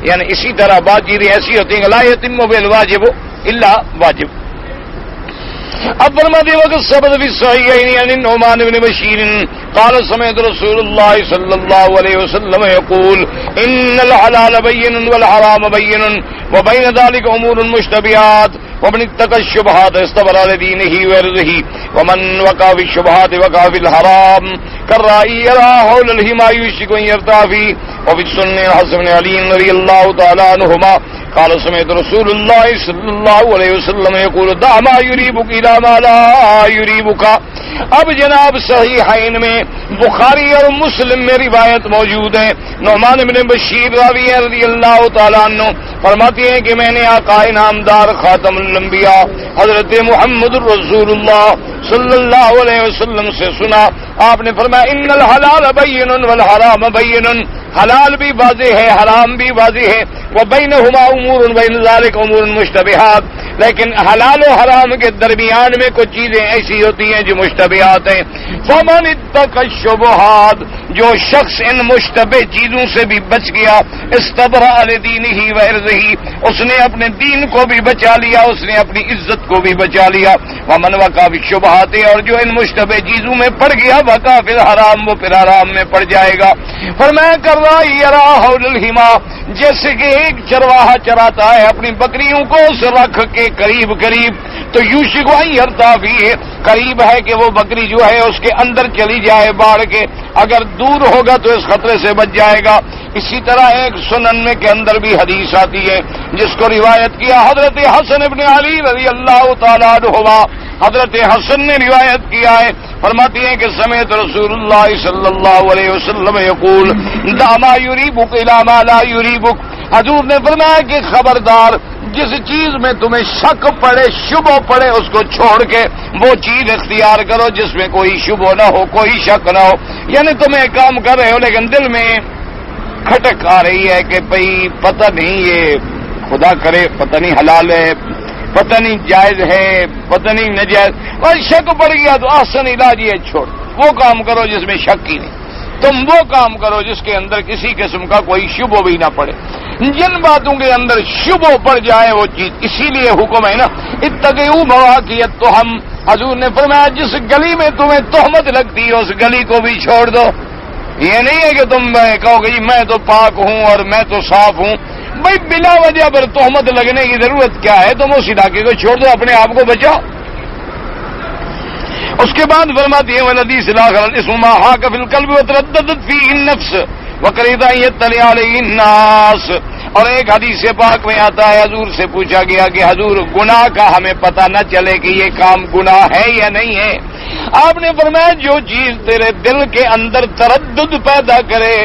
S1: یعنی اسی طرح بعض چیزیں ایسی ہوتی ہیں لا یتم بالواجب الا واجب. اب فرماتے وقت ثبت فی الصحیحین عن النعمان بن بشیر قال سمعت رسول اللہ صلی اللہ علیہ وسلم یقول ان الحلال بین والحرام بین وبین ذلك امور مشتبهات ومن اتقى الشبهات استبرأ لدینه وعرضه ومن وقع في الشبهات وقع في الحرام كالراعي يرعى حول الحمى يوشك ان يرتع فيه. وفي السنن الحسن بن علي رضي الله تعالى عنهما قال سمعت رسول اللہ صلی اللہ علیہ وسلم یقول دع ما یریبک الی ما لا یریبک. اب جناب صحیحین میں بخاری اور مسلم میں روایت موجود ہے. نعمان بن بشیر راوی رضی اللہ تعالیٰ عنہ فرماتے ہیں کہ میں نے آقا انعامدار خاتم الانبیاء حضرت محمد رسول اللہ صلی اللہ علیہ وسلم سے سنا. آپ نے فرمایا ان الحلال بین والحرام بین. حلال بھی واضح ہے، حرام بھی واضح ہے. وبینہما امور بین ذلک امور مشتبہات. لیکن حلال و حرام کے درمیان میں کچھ چیزیں ایسی ہوتی ہیں جو مشتبہات ہیں. فمن اتقى الشبہات، جو شخص ان مشتبہ چیزوں سے بھی بچ گیا، استبرأ لدینہ وعرضہ، اس نے اپنے دین کو بھی بچا لیا، اس نے اپنی عزت کو بھی بچا لیا. ومن وقع فی الشبہات، اور جو ان مشتبہ چیزوں میں پڑ گیا، وقع فی الحرام، وہ پھر حرام میں پڑ جائے گا. فرمایا کررائی یرا حول الحما، جیسے کہ ایک چرواہا چراتا ہے اپنی بکریوں کو اس رکھ کے قریب قریب، تو یوشک ان یرتا فیہ، قریب ہے کہ وہ بکری جو ہے اس کے اندر چلی جائے باڑ کے، اگر دور ہوگا تو اس خطرے سے بچ جائے گا. اسی طرح ایک سنن میں کے اندر بھی حدیث آتی ہے جس کو روایت کیا حضرت حسن ابن علی رضی اللہ تعالیٰ عنہما. حضرت حسن نے روایت کیا ہے، فرماتی ہیں کہ سمعت رسول اللہ صلی اللہ علیہ وسلم یقول دع ما یریبک الی ما لا یریبک. حضور نے فرمایا کہ خبردار، جس چیز میں تمہیں شک پڑے، شبہ پڑے، اس کو چھوڑ کے وہ چیز اختیار کرو جس میں کوئی شبہ نہ ہو، کوئی شک نہ ہو. یعنی تم ایک کام کر رہے ہو لیکن دل میں کھٹک آ رہی ہے کہ بھئی پتہ نہیں یہ خدا کرے پتہ نہیں حلال ہے، پتہ نہیں جائز ہے، پتہ نہیں ناجائز، اور شک پڑ گیا تو احسن علاج یہ چھوڑ، وہ کام کرو جس میں شک ہی نہیں. تم وہ کام کرو جس کے اندر کسی قسم کا کوئی شبہ بھی نہ پڑے. جن باتوں کے اندر شبہ پڑ جائے وہ چیز، اسی لیے حکم ہے نا اتقوا مواقع التہم. حضور نے فرمایا جس گلی میں تمہیں تہمت لگتی ہے اس گلی کو بھی چھوڑ دو. یہ نہیں ہے کہ تم کہو کہ میں تو پاک ہوں اور میں تو صاف ہوں. بھائی بلا وجہ پر تہمت لگنے کی ضرورت کیا ہے؟ تم اس علاقے کو چھوڑ دو، اپنے آپ کو بچاؤ. اس کے بعد فرماتی ہے والحدیث الاخر الاسم ما حاک فی القلب وترددت فیہ النفس وقریت ان یطلع علیہ الناس. اور ایک حدیث پاک میں آتا ہے حضور سے پوچھا گیا کہ حضور گناہ کا ہمیں پتہ نہ چلے کہ یہ کام گناہ ہے یا نہیں ہے. آپ نے فرمایا جو چیز تیرے دل کے اندر تردد پیدا کرے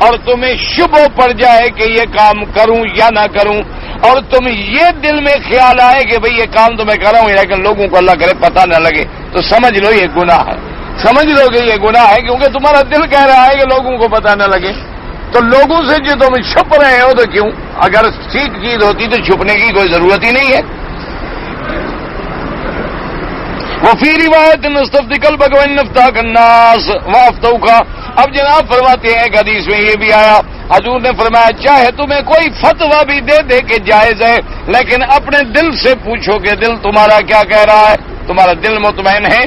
S1: اور تمہیں شبہ پڑ جائے کہ یہ کام کروں یا نہ کروں، اور تم یہ دل میں خیال آئے کہ بھئی یہ کام تو میں کر رہا ہوں لیکن لوگوں کو اللہ کرے پتہ نہ لگے، تو سمجھ لو یہ گناہ ہے. سمجھ لو کہ یہ گناہ ہے کیونکہ تمہارا دل کہہ رہا ہے کہ لوگوں کو پتہ نہ لگے. تو لوگوں سے جو تم چھپ رہے ہو تو کیوں؟ اگر ٹھیک چیز ہوتی تو چھپنے کی کوئی ضرورت ہی نہیں ہے. وفی روایت نستفتی قلبک وان افتاک الناس وافتوک. اب جناب فرماتے ہیں ایک حدیث میں یہ بھی آیا حضور نے فرمایا چاہے تمہیں کوئی فتویٰ بھی دے دے کہ جائز ہے لیکن اپنے دل سے پوچھو کہ دل تمہارا کیا کہہ رہا ہے. تمہارا دل مطمئن ہے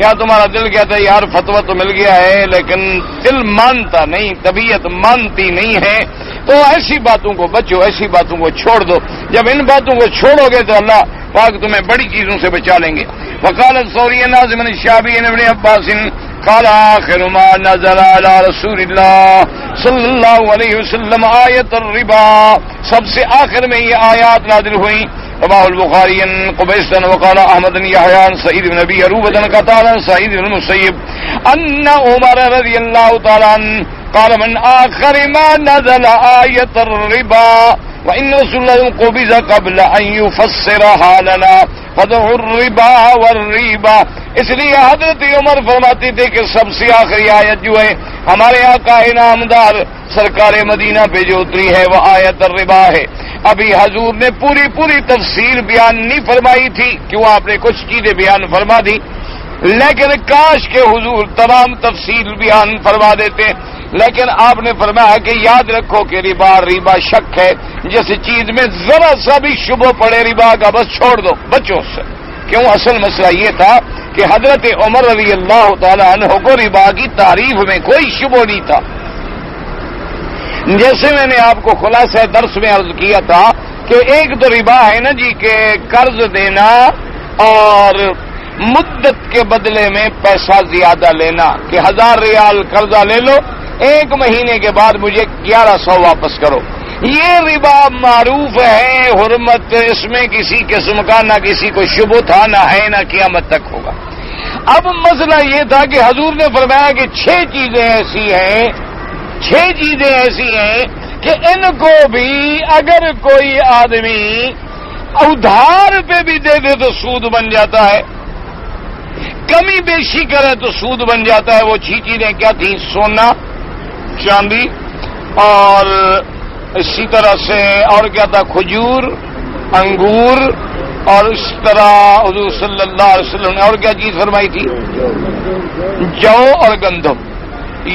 S1: یا تمہارا دل کہتا ہے یار فتویٰ تو مل گیا ہے لیکن دل مانتا نہیں، طبیعت مانتی نہیں ہے. تو ایسی باتوں کو بچو، ایسی باتوں کو چھوڑ دو. جب ان باتوں کو چھوڑو گے تو اللہ پاک تمہیں بڑی چیزوں سے بچا لیں گے. وقال الثوری ناظم الشعبی ابن عباس قال آخر ما نزل على رسول اللہ صلی اللہ علیہ وسلم آیت الربا. سب سے آخر میں یہ آیات نازل ہوئی. رواه البخاری قبیسا وقال احمد یحیی سعید بن ابی عروبہ قتادہ سعید بن المسیب ان عمر رضی اللہ تعالی عنہ قال من آخر ما نزل آیت الربا وان رسول اللہ قبض قبل ان يفسرها لنا فدعوا الربا والریبا. اس لیے حضرت عمر فرماتے تھے کہ سب سے آخری آیت جو ہے ہمارے آقا انعامدار سرکار مدینہ پہ جو اتری ہے وہ آیت الربا ہے. ابھی حضور نے پوری تفصیل بیان نہیں فرمائی تھی، کیوں آپ نے کچھ چیزیں بیان فرما دی، لیکن کاش کہ حضور تمام تفصیل بیان فرما دیتے. لیکن آپ نے فرمایا کہ یاد رکھو کہ ربا شک ہے، جس چیز میں ذرا سا بھی شبہ پڑے ربا کا بس چھوڑ دو، بچو اس سے. کیوں؟ اصل مسئلہ یہ تھا کہ حضرت عمر رضی اللہ تعالی عنہ کو ربا کی تعریف میں کوئی شبہ نہیں تھا. جیسے میں نے آپ کو خلاصہ درس میں عرض کیا تھا کہ ایک تو ربا ہے نا جی کہ قرض دینا اور مدت کے بدلے میں پیسہ زیادہ لینا کہ 1000 ریال قرضہ لے لو، 1 مہینے کے بعد مجھے 1100 واپس کرو. یہ ربا معروف ہے، حرمت اس میں کسی قسم کا نہ کسی کو شبہ تھا، نہ ہے، نہ قیامت تک ہوگا۔ اب مسئلہ یہ تھا کہ حضور نے فرمایا کہ 6 چیزیں ایسی ہیں کہ ان کو بھی اگر کوئی آدمی ادھار پہ بھی دے دے تو سود بن جاتا ہے، کمی بیشی کرے تو سود بن جاتا ہے۔ وہ 6 چیزیں کیا تھیں؟ سونا، چاندی، اور اسی طرح سے اور کیا تھا؟ کھجور، انگور، اور اس طرح حضور صلی اللہ علیہ وسلم نے اور کیا چیز فرمائی تھی؟ جو اور گندم۔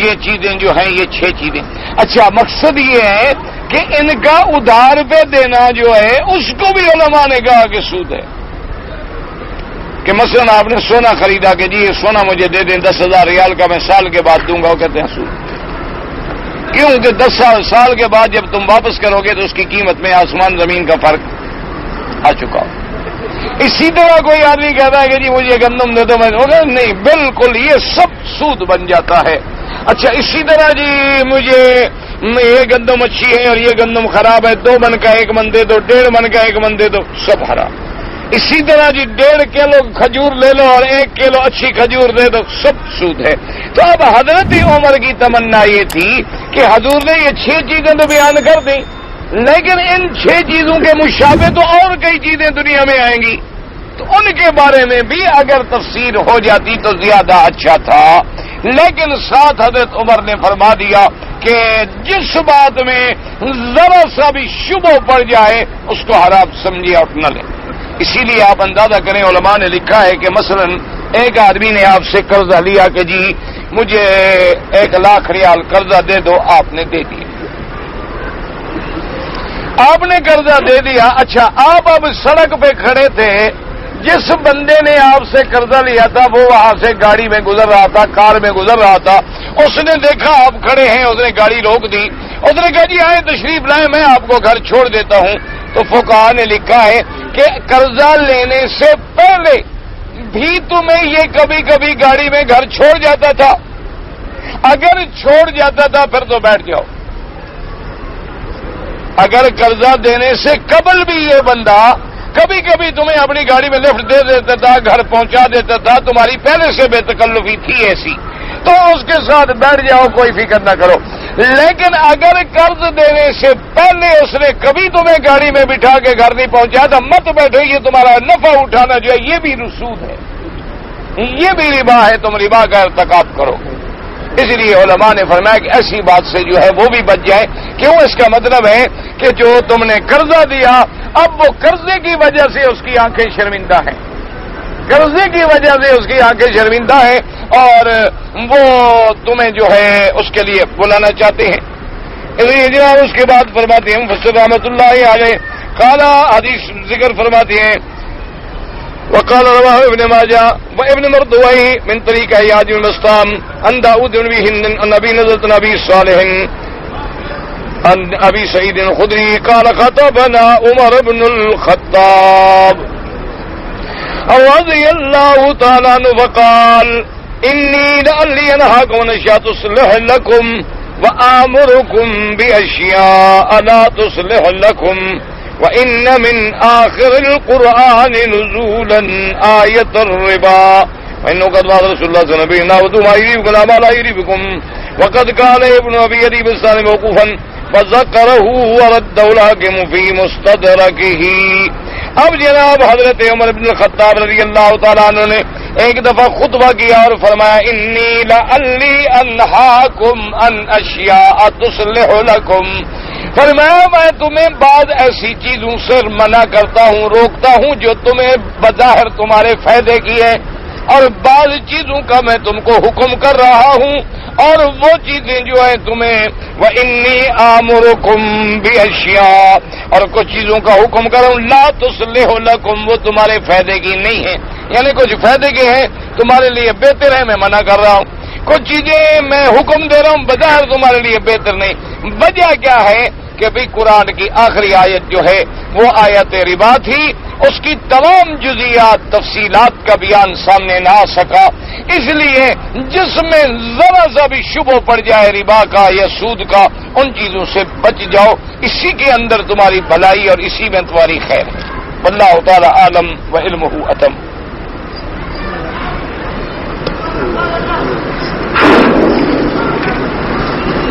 S1: یہ چیزیں جو ہیں یہ 6 چیزیں۔ اچھا، مقصد یہ ہے کہ ان کا ادھار پہ دینا جو ہے اس کو بھی علماء نے کہا کہ سود ہے۔ کہ مثلا آپ نے سونا خریدا کہ جی یہ سونا مجھے دے دیں 10,000 ریال کا، میں سال کے بعد دوں گا، وہ کہتے ہیں سود۔ کیوں کہ 10 سال کے بعد جب تم واپس کرو گے تو اس کی قیمت میں آسمان زمین کا فرق آ چکا ہو۔ اسی طرح کوئی آدمی کہتا ہے کہ جی مجھے گندم دے دو، میں نہیں، بالکل یہ سب سود بن جاتا ہے۔ اچھا، اسی طرح جی مجھے یہ گندم اچھی ہے اور یہ گندم خراب ہے، 2 من کا 1 من دے دو، 1.5 من کا 1 من دے دو، سب حرام۔ اسی طرح جی 1.5 کلو کھجور لے لو اور 1 کلو اچھی کھجور دے دو، سب سود ہے۔ تو اب حضرت عمر کی تمنا یہ تھی کہ حضور نے یہ 6 چیزیں تو بیان کر دیں، لیکن ان 6 چیزوں کے مشابہ تو اور کئی چیزیں دنیا میں آئیں گی، تو ان کے بارے میں بھی اگر تفسیر ہو جاتی تو زیادہ اچھا تھا۔ لیکن ساتھ حضرت عمر نے فرما دیا کہ جس بات میں ذرا سا بھی شبہ پڑ جائے اس کو حرام سمجھے اور نہ لیں۔ اسی لیے آپ اندازہ کریں، علماء نے لکھا ہے کہ مثلا ایک آدمی نے آپ سے قرضہ لیا کہ جی مجھے 1 لاکھ ریال قرضہ دے دو، آپ نے دے دیا، آپ نے قرضہ دے دیا۔ اچھا، آپ اب سڑک پہ کھڑے تھے، جس بندے نے آپ سے قرضہ لیا تھا وہ وہاں سے گاڑی میں گزر رہا تھا، کار میں گزر رہا تھا، اس نے دیکھا آپ کھڑے ہیں، اس نے گاڑی روک دی، اس نے کہا جی آئے تشریف لائیں، میں آپ کو گھر چھوڑ دیتا ہوں۔ تو فقہاء نے لکھا ہے کہ قرضہ لینے سے پہلے بھی تمہیں یہ کبھی کبھی گاڑی میں گھر چھوڑ جاتا تھا؟ اگر چھوڑ جاتا تھا پھر تو بیٹھ جاؤ۔ اگر قرضہ دینے سے قبل بھی یہ بندہ کبھی کبھی تمہیں اپنی گاڑی میں لفٹ دے دیتا تھا، گھر پہنچا دیتا تھا، تمہاری پہلے سے بے تکلفی تھی ایسی، تو اس کے ساتھ بیٹھ جاؤ، کوئی فکر نہ کرو۔ لیکن اگر قرض دینے سے پہلے اس نے کبھی تمہیں گاڑی میں بٹھا کے گھر نہیں پہنچایا تو مت بیٹھو، یہ تمہارا نفع اٹھانا جو ہے یہ بھی رسود ہے، یہ بھی ربا ہے، تم ربا کا ارتکاب کرو۔ اس لیے علماء نے فرمایا کہ ایسی بات سے جو ہے وہ بھی بچ جائے۔ کیوں؟ اس کا مطلب ہے کہ جو تم نے قرضہ دیا، اب وہ قرضے کی وجہ سے اس کی آنکھیں شرمندہ ہیں، قرضے کی وجہ سے اس کی آنکھیں شرمندہ ہیں، اور وہ تمہیں جو ہے اس کے لیے بلانا چاہتے ہیں۔ اس لیے جناب اس کے بعد فرماتے ہیں مفسر رحمۃ اللہ علیہ، قال حدیث ذکر فرماتے ہیں، وقال رواه ابن ماجه وابن مردويه من طريق اياد بن مسطام عن داود بن هند عن ابي نضرة ابي صالح عن ابي سعيد الخدري قال خطبنا عمر بن الخطاب رضي الله تعالى عنه فقال اني لعلي انهاكم عن اشياء تصلح لكم وآمركم باشياء لا تصلح لكم وَإِنَّ مِنْ آخِرِ الْقُرْآنِ نُزُولًا آيَةَ الرِّبَا وَإِنَّهُ قَدْ وَعَدَ رَسُولُ اللَّهِ صَلَّى اللَّهُ عليه وسلم مَا يُرِيبُكُمْ مَا لَا يُرِيبُكُمْ وَقَدْ قَالَ ابن أبي ذئب السالم موقوفا فذكره ورده الحاكم في مستدركه۔ اب جناب حضرت عمر بن الخطاب رضی اللہ تعالیٰ عنہ نے ایک دفعہ خطبہ کیا اور فرمایا انی لعلی انہاکم ان اشیاء تصلح لکم، فرمایا میں تمہیں بعض ایسی چیزوں سے منع کرتا ہوں، روکتا ہوں جو تمہیں بظاہر تمہارے فائدے کی ہے، اور بعض چیزوں کا میں تم کو حکم کر رہا ہوں، اور وہ چیزیں جو ہیں تمہیں وَإِنِّي آمُرُكُمْ بِأَشْيَاءٍ، اور کچھ چیزوں کا حکم کروں لا تصلح لکم، وہ تمہارے فائدے کی نہیں ہیں، یعنی کچھ فائدے کے ہیں تمہارے لیے بہتر ہے، میں منع کر رہا ہوں۔ کچھ چیزیں میں حکم دے رہا ہوں بظاہر تمہارے لیے بہتر نہیں۔ وجہ کیا ہے کہ بھی قرآن کی آخری آیت جو ہے وہ آیت ربا تھی، اس کی تمام جزیات تفصیلات کا بیان سامنے نہ آ سکا، اس لیے جس میں ذرا سا بھی شبہ پڑ جائے ربا کا یا سود کا ان چیزوں سے بچ جاؤ، اسی کے اندر تمہاری بھلائی اور اسی میں تمہاری خیر ہے۔ واللہ تعالی عالم وعلمہ اتم۔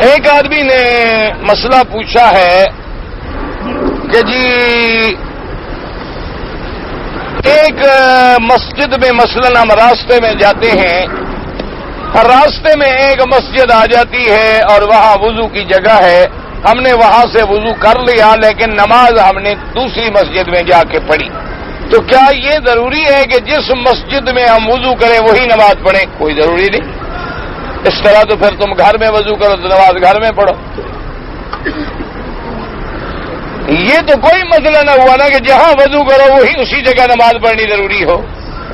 S1: ایک آدمی نے مسئلہ پوچھا ہے کہ جی ایک مسجد میں مثلاً ہم راستے میں جاتے ہیں، راستے میں ایک مسجد آ جاتی ہے اور وہاں وضو کی جگہ ہے، ہم نے وہاں سے وضو کر لیا لیکن نماز ہم نے دوسری مسجد میں جا کے پڑھی، تو کیا یہ ضروری ہے کہ جس مسجد میں ہم وضو کریں وہی نماز پڑھیں؟ کوئی ضروری نہیں۔ اس طرح تو پھر تم گھر میں وضو کرو تو نماز گھر میں پڑھو۔ یہ تو کوئی مسئلہ نہ ہوا نا کہ جہاں وضو کرو وہی اسی جگہ نماز پڑھنی ضروری ہو۔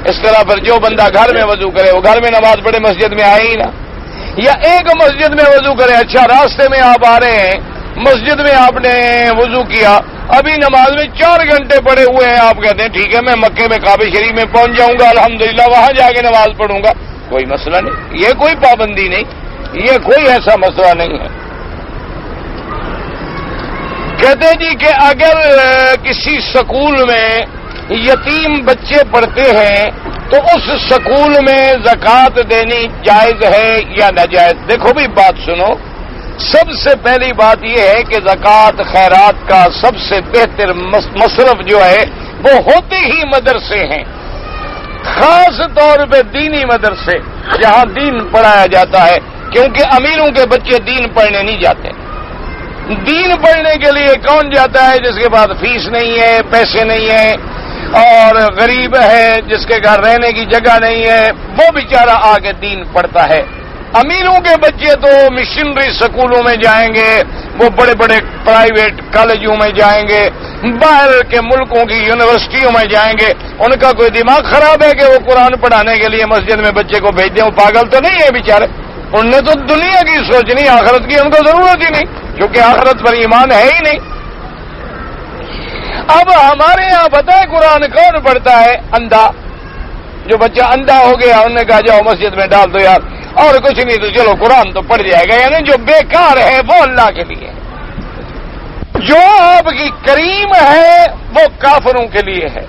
S1: اس طرح پھر جو بندہ گھر میں وضو کرے وہ گھر میں نماز پڑھے، مسجد میں آئے ہی نہ، یا ایک مسجد میں وضو کرے۔ اچھا راستے میں آپ آ رہے ہیں، مسجد میں آپ نے وضو کیا، ابھی نماز میں 4 گھنٹے پڑے ہوئے ہیں، آپ کہتے ہیں ٹھیک ہے میں مکے میں کعبہ شریف میں پہنچ جاؤں گا، الحمدللہ وہاں جا کے نماز پڑھوں گا، کوئی مسئلہ نہیں، یہ کوئی پابندی نہیں، یہ کوئی ایسا مسئلہ نہیں ہے۔ کہتے ہیں جی کہ اگر کسی سکول میں یتیم بچے پڑھتے ہیں تو اس سکول میں زکوٰۃ دینی جائز ہے یا ناجائز؟ دیکھو بھی بات سنو، سب سے پہلی بات یہ ہے کہ زکوٰۃ خیرات کا سب سے بہتر مصرف جو ہے وہ ہوتے ہی مدرسے ہیں، خاص طور پہ دینی مدرسے جہاں دین پڑھایا جاتا ہے، کیونکہ امیروں کے بچے دین پڑھنے نہیں جاتے۔ دین پڑھنے کے لیے کون جاتا ہے؟ جس کے پاس فیس نہیں ہے، پیسے نہیں ہیں، اور غریب ہے، جس کے گھر رہنے کی جگہ نہیں ہے، وہ بیچارہ آگے دین پڑھتا ہے۔ امیروں کے بچے تو مشنری سکولوں میں جائیں گے، وہ بڑے بڑے پرائیویٹ کالجوں میں جائیں گے، باہر کے ملکوں کی یونیورسٹیوں میں جائیں گے۔ ان کا کوئی دماغ خراب ہے کہ وہ قرآن پڑھانے کے لیے مسجد میں بچے کو بھیج دیں؟ وہ پاگل تو نہیں ہے بیچارے، ان نے تو دنیا کی سوچنی، آخرت کی ان کو ضرورت ہی نہیں، کیونکہ آخرت پر ایمان ہے ہی نہیں۔ اب ہمارے یہاں پتہ ہے قرآن کون پڑھتا ہے؟ اندھا۔ جو بچہ اندھا ہو گیا انہوں نے کہا جاؤ مسجد میں ڈال دو یار، اور کچھ نہیں تو چلو قرآن تو پڑھ جائے گا، یعنی جو بیکار ہے وہ اللہ کے لیے ہے، جو آپ کی کریم ہے وہ کافروں کے لیے ہے،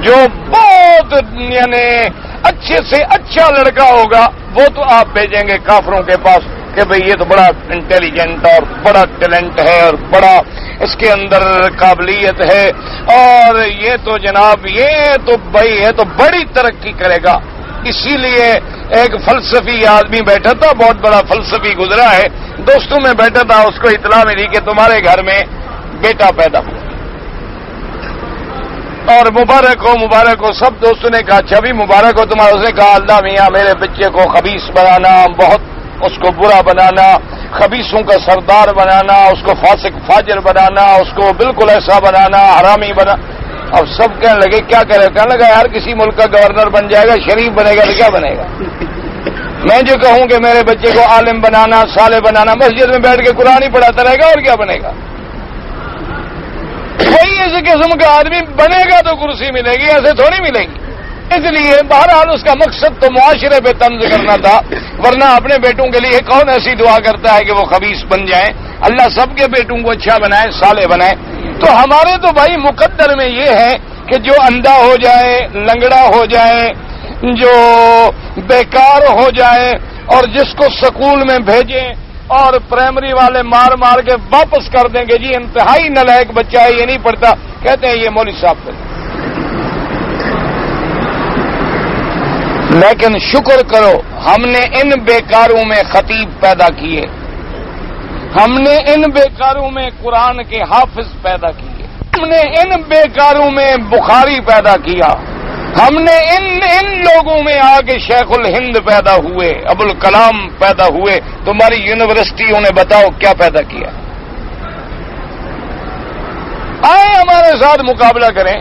S1: جو بہت یعنی اچھے سے اچھا لڑکا ہوگا وہ تو آپ بھیجیں گے کافروں کے پاس کہ بھئی یہ تو بڑا انٹیلیجنٹ اور بڑا ٹیلنٹ ہے اور بڑا اس کے اندر قابلیت ہے، اور یہ تو جناب یہ تو بھائی یہ تو بڑی ترقی کرے گا۔ اسی لیے ایک فلسفی آدمی بیٹھا تھا، بہت بڑا فلسفی گزرا ہے، دوستوں میں بیٹھا تھا، اس کو اطلاع ملی کہ تمہارے گھر میں بیٹا پیدا ہوا اور مبارک ہو، سب دوستوں نے کہا اچھا بھی مبارک ہو تمہارا۔ اس نے کہا اللہ میاں میرے بچے کو خبیث بنانا، بہت اس کو برا بنانا، خبیثوں کا سردار بنانا، اس کو فاسق فاجر بنانا، اس کو بالکل ایسا بنانا، حرامی بنا۔ اب سب کہنے لگے کیا کرے؟ کہنے لگا یار کسی ملک کا گورنر بن جائے گا، شریف بنے گا تو کیا بنے گا؟ میں جو کہوں کہ میرے بچے کو عالم بنانا، صالح بنانا، مسجد میں بیٹھ کے قرآن ہی پڑھاتا رہے گا اور کیا بنے گا؟ کوئی اس قسم کا آدمی بنے گا تو کرسی ملے گی، ایسے تھوڑی ملے گی۔ اس لیے بہرحال اس کا مقصد تو معاشرے پہ طنز کرنا تھا، ورنہ اپنے بیٹوں کے لیے کون ایسی دعا کرتا ہے کہ وہ خبیث بن جائیں؟ اللہ سب کے بیٹوں کو اچھا بنائے، صالح بنائے۔ تو ہمارے تو بھائی مقدر میں یہ ہے کہ جو اندھا ہو جائے، لنگڑا ہو جائے، جو بیکار ہو جائے، اور جس کو سکول میں بھیجیں اور پرائمری والے مار مار کے واپس کر دیں گے جی انتہائی نالائق بچہ ہے یہ نہیں پڑھتا، کہتے ہیں یہ مولوی صاحب پہ۔ لیکن شکر کرو ہم نے ان بیکاروں میں خطیب پیدا کیے، ہم نے ان بیکاروں میں قرآن کے حافظ پیدا کیے، ہم نے ان بیکاروں میں بخاری پیدا کیا، ہم نے ان لوگوں میں آگے شیخ الہند پیدا ہوئے، ابوالکلام پیدا ہوئے۔ تمہاری یونیورسٹیوں نے بتاؤ کیا پیدا کیا؟ آئے ہمارے ساتھ مقابلہ کریں۔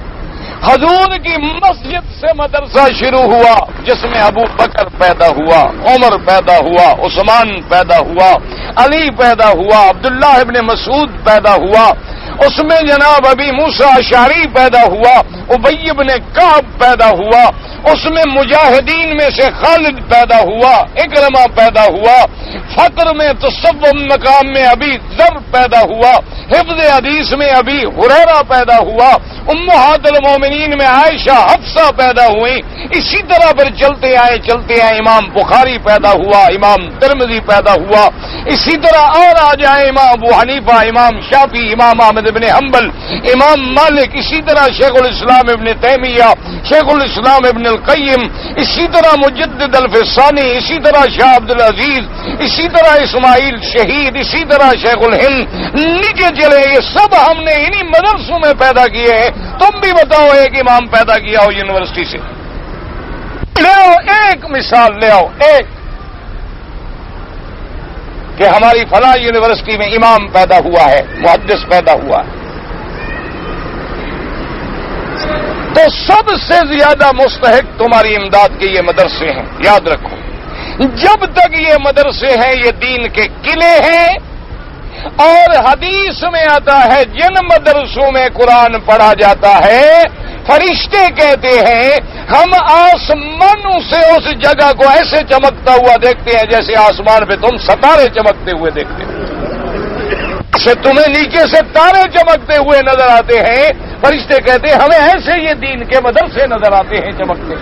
S1: حضور کی مسجد سے مدرسہ شروع ہوا جس میں ابو بکر پیدا ہوا، عمر پیدا ہوا، عثمان پیدا ہوا، علی پیدا ہوا، عبداللہ ابن مسعود پیدا ہوا، اس میں جناب ابی موسیٰ اشعری پیدا ہوا، ابی ابن کعب پیدا ہوا، اس میں مجاہدین میں سے خالد پیدا ہوا، اکرمہ پیدا ہوا، فقر میں تصوف مقام میں ابھی ذر پیدا ہوا، حفظ حدیث میں ابھی ہریرہ پیدا ہوا، امہات المومنین میں عائشہ حفصہ پیدا ہوئی، اسی طرح پر چلتے آئے امام بخاری پیدا ہوا، امام ترمذی پیدا ہوا، اسی طرح اور آ جائے امام ابو حنیفہ، امام شافعی، امام احمد بن حنبل، امام مالک، اسی طرح شیخ الاسلام ابن تیمیہ، شیخ الاسلام ابن القیم، اسی طرح مجدد الفسانی، اسی طرح شاہ عبد العزیز، اسی طرح اسماعیل شہید، اسی طرح شیخ الہند، نیچے چلے، یہ سب ہم نے انہی مدرسوں میں پیدا کیے ہیں۔ تم بھی بتاؤ ایک امام پیدا کیا ہو یونیورسٹی سے، لے آؤ ایک مثال، لے آؤ ایک کہ ہماری فلاں یونیورسٹی میں امام پیدا ہوا ہے، محدث پیدا ہوا ہے۔ تو سب سے زیادہ مستحق تمہاری امداد کے یہ مدرسے ہیں، یاد رکھو۔ جب تک یہ مدرسے ہیں یہ دین کے قلعے ہیں، اور حدیث میں آتا ہے جن مدرسوں میں قرآن پڑھا جاتا ہے فرشتے کہتے ہیں ہم آسمانوں سے اس جگہ کو ایسے چمکتا ہوا دیکھتے ہیں جیسے آسمان پہ تم ستارے چمکتے ہوئے دیکھتے ہو، تمہیں نیچے سے تارے چمکتے ہوئے نظر آتے ہیں، فرشتے کہتے ہیں ہمیں ایسے یہ دین کے مدرسے نظر آتے ہیں چمکتے،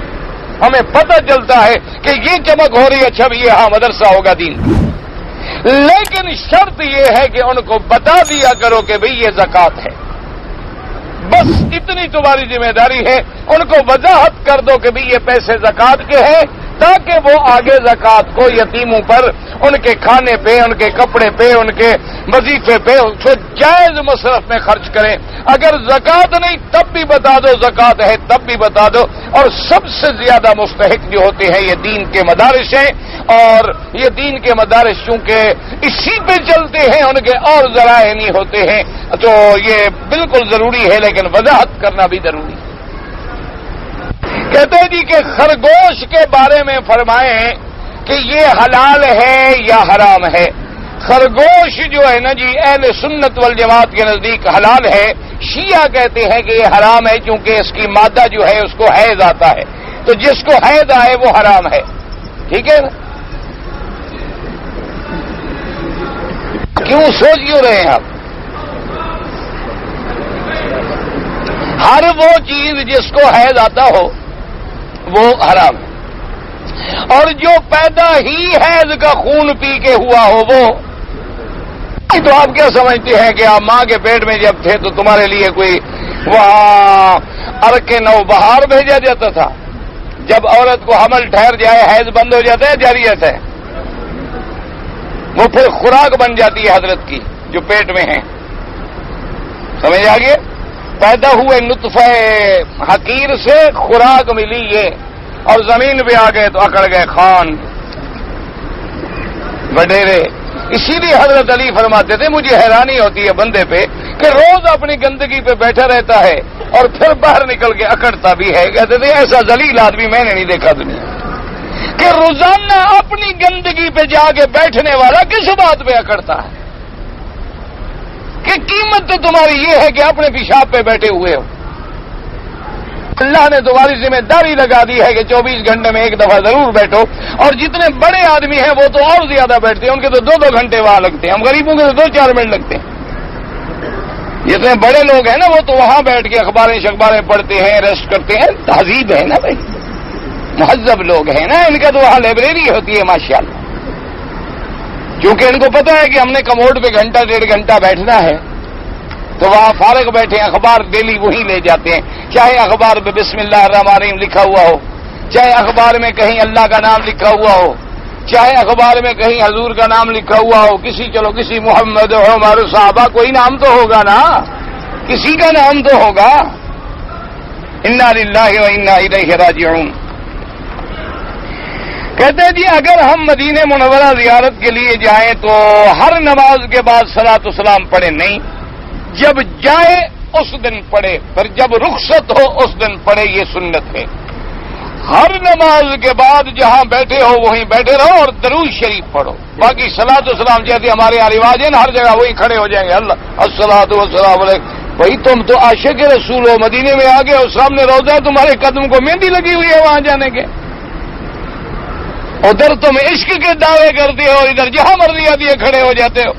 S1: ہمیں پتہ چلتا ہے کہ یہ چمک ہو رہی ہے، اچھا یہ ہاں مدرسہ ہوگا دین کا۔ لیکن شرط یہ ہے کہ ان کو بتا دیا کرو کہ بھئی یہ زکوٰۃ ہے، بس اتنی تمہاری ذمہ داری ہے، ان کو وضاحت کر دو کہ بھئی یہ پیسے زکوٰۃ کے ہیں، تاکہ وہ آگے زکوٰۃ کو یتیموں پر، ان کے کھانے پہ، ان کے کپڑے پہ، ان کے وظیفے پہ جائز مصرف میں خرچ کریں۔ اگر زکوٰۃ نہیں تب بھی بتا دو، زکوٰۃ ہے تب بھی بتا دو۔ اور سب سے زیادہ مستحق جو ہوتے ہیں یہ دین کے مدارس ہیں، اور یہ دین کے مدارس چونکہ اسی پہ چلتے ہیں، ان کے اور ذرائع نہیں ہوتے ہیں، تو یہ بالکل ضروری ہے، لیکن وضاحت کرنا بھی ضروری ہے۔ کہتے ہیں جی کہ خرگوش کے بارے میں فرمائیں کہ یہ حلال ہے یا حرام ہے۔ خرگوش جو ہے نا جی اہل سنت والجماعت کے نزدیک حلال ہے، شیعہ کہتے ہیں کہ یہ حرام ہے کیونکہ اس کی مادہ جو ہے اس کو حیض آتا ہے، تو جس کو حیض آئے وہ حرام ہے، ٹھیک ہے نا؟ کیوں سوچ کیوں رہے ہیں آپ؟ ہر وہ چیز جس کو حیض آتا ہو وہ حرام ہے، اور جو پیدا ہی حیض کا خون پی کے ہوا ہو وہ تو آپ کیا سمجھتے ہیں کہ آپ ماں کے پیٹ میں جب تھے تو تمہارے لیے کوئی وہاں ارک نوبہار بھیجا جاتا تھا؟ جب عورت کو حمل ٹھہر جائے حیض بند ہو جاتا ہے، جاری رہتا ہے، وہ پھر خوراک بن جاتی ہے حضرت کی جو پیٹ میں ہے، سمجھ آگے؟ پیدا ہوئے نطفہ حقیر سے خوراک ملی یہ، اور زمین پہ آ گئے تو اکڑ گئے خان وڈیرے۔ اسی لیے حضرت علی فرماتے تھے مجھے حیرانی ہوتی ہے بندے پہ کہ روز اپنی گندگی پہ بیٹھا رہتا ہے اور پھر باہر نکل کے اکڑتا بھی ہے۔ کہتے تھے ایسا ذلیل آدمی میں نے نہیں دیکھا دنیا کہ روزانہ اپنی گندگی پہ جا کے بیٹھنے والا کس بات پہ اکڑتا ہے، کہ قیمت تو تمہاری یہ ہے کہ اپنے پیشاب پہ بیٹھے ہوئے ہو۔ اللہ نے تمہاری ذمہ داری لگا دی ہے کہ 24 گھنٹے میں ایک دفعہ ضرور بیٹھو، اور جتنے بڑے آدمی ہیں وہ تو اور زیادہ بیٹھتے ہیں، ان کے تو 2-2 گھنٹے وہاں لگتے ہیں، ہم غریبوں کے تو 2-4 منٹ لگتے ہیں۔ جتنے بڑے لوگ ہیں نا وہ تو وہاں بیٹھ کے اخباریں پڑھتے ہیں، ریسٹ کرتے ہیں، تہذیب ہے نا بھائی، مہذب لوگ ہیں نا، ان کا تو وہاں لائبریری ہوتی ہے ماشاءاللہ، کیونکہ ان کو پتا ہے کہ ہم نے کموڈ پہ 1-1.5 گھنٹہ بیٹھنا ہے، تو وہاں فارغ بیٹھے اخبار ڈیلی وہی لے جاتے ہیں، چاہے اخبار میں بسم اللہ الرحمن الرحیم لکھا ہوا ہو، چاہے اخبار میں کہیں اللہ کا نام لکھا ہوا ہو، چاہے اخبار میں کہیں حضور کا نام لکھا ہوا ہو، کسی محمد عمر صحابہ کوئی نام تو ہوگا نا، کسی کا نام تو ہوگا۔ انا للہ و انا الیہ راجعون۔ کہتے ہیں جی اگر ہم مدینہ منورہ زیارت کے لیے جائیں تو ہر نماز کے بعد صلاۃ السلام پڑھیں نہیں، جب جائے اس دن پڑھے، پھر جب رخصت ہو اس دن پڑھے، یہ سنت ہے۔ ہر نماز کے بعد جہاں بیٹھے ہو وہیں بیٹھے رہو اور درود شریف پڑھو، باقی صلاۃ والسلام جیسے ہمارے یہاں رواج ہے نا، ہر جگہ وہی کھڑے ہو جائیں گے، اللہ الصلاۃ والسلام علیکم بھائی تم تو عاشق رسول ہو، مدینے میں آ گئے اور سامنے روضہ ہے، تمہارے قدم کو مہندی لگی ہوئی ہے وہاں جانے کے، ادھر تم عشق کے دعوے کرتے ہو، ادھر جہاں مرضی آتی ہے کھڑے ہو جاتے ہو.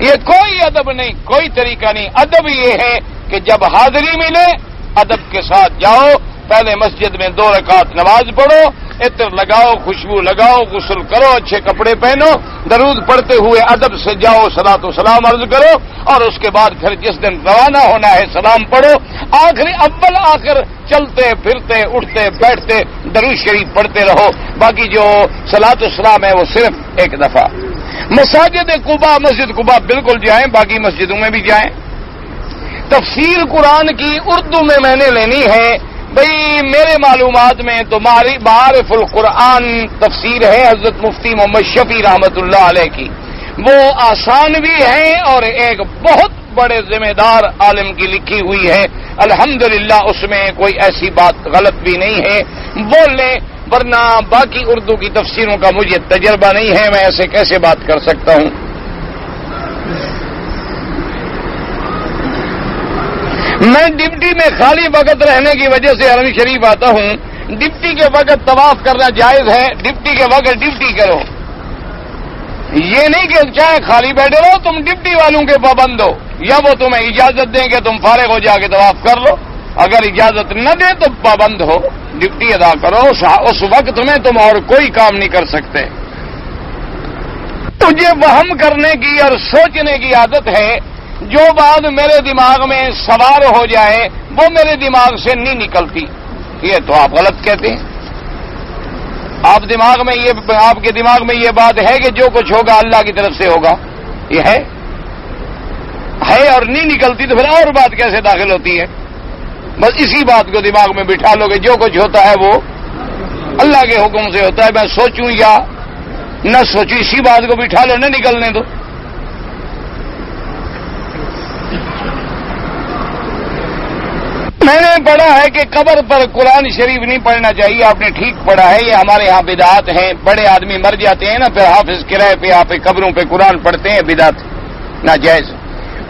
S1: یہ کوئی ادب نہیں، کوئی طریقہ نہیں. ادب یہ ہے کہ جب حاضری ملے ادب کے ساتھ جاؤ، پہلے مسجد میں 2 رکعت نماز پڑھو، عطر لگاؤ، خوشبو لگاؤ، غسل کرو، اچھے کپڑے پہنو، درود پڑھتے ہوئے ادب سے جاؤ، صلاۃ و سلام عرض کرو، اور اس کے بعد پھر جس دن روانہ ہونا ہے سلام پڑھو. اول آخر چلتے پھرتے اٹھتے بیٹھتے درود شریف پڑھتے رہو. باقی جو صلاۃ و سلام ہے وہ صرف ایک دفعہ. مساجد قباء، مسجد قباء بالکل جائیں، باقی مسجدوں میں بھی جائیں. تفسیر قرآن کی اردو میں نے لینی ہے. بھئی میرے معلومات میں تو معارف القرآن تفسیر ہے حضرت مفتی محمد شفیع رحمت اللہ علیہ کی، وہ آسان بھی ہے اور ایک بہت بڑے ذمہ دار عالم کی لکھی ہوئی ہے. الحمدللہ اس میں کوئی ایسی بات غلط بھی نہیں ہے، بول لیں، ورنہ باقی اردو کی تفسیروں کا مجھے تجربہ نہیں ہے، میں ایسے کیسے بات کر سکتا ہوں. میں ڈپٹی میں خالی وقت رہنے کی وجہ سے حرم شریف آتا ہوں. ڈپٹی کے وقت طواف کرنا جائز ہے، ڈپٹی کے وقت ڈپٹی کرو. یہ نہیں کہ چاہے خالی بیٹھے رہو، تم ڈپٹی والوں کے پابند ہو، یا وہ تمہیں اجازت دیں کہ تم فارغ ہو جا کے طواف کر لو. اگر اجازت نہ دیں تو پابند ہو، ڈپٹی ادا کرو. اس وقت میں تم اور کوئی کام نہیں کر سکتے. تجھے وہم کرنے کی اور سوچنے کی عادت ہے. جو بات میرے دماغ میں سوار ہو جائے وہ میرے دماغ سے نہیں نکلتی. یہ تو آپ غلط کہتے ہیں. آپ کے دماغ میں یہ بات ہے کہ جو کچھ ہوگا اللہ کی طرف سے ہوگا، یہ ہے اور نہیں نکلتی تو پھر اور بات کیسے داخل ہوتی ہے؟ بس اسی بات کو دماغ میں بٹھا لو کہ جو کچھ ہوتا ہے وہ اللہ کے حکم سے ہوتا ہے. میں سوچوں یا نہ سوچوں، اسی بات کو بٹھا لو، نہ نکلنے دو. میں نے پڑھا ہے کہ قبر پر قرآن شریف نہیں پڑھنا چاہیے. آپ نے ٹھیک پڑھا ہے. یہ ہمارے ہاں بدعات ہیں. بڑے آدمی مر جاتے ہیں نا، پھر حافظ کرائے پہ آپ قبروں پہ قرآن پڑھتے ہیں، بدعت ناجائز.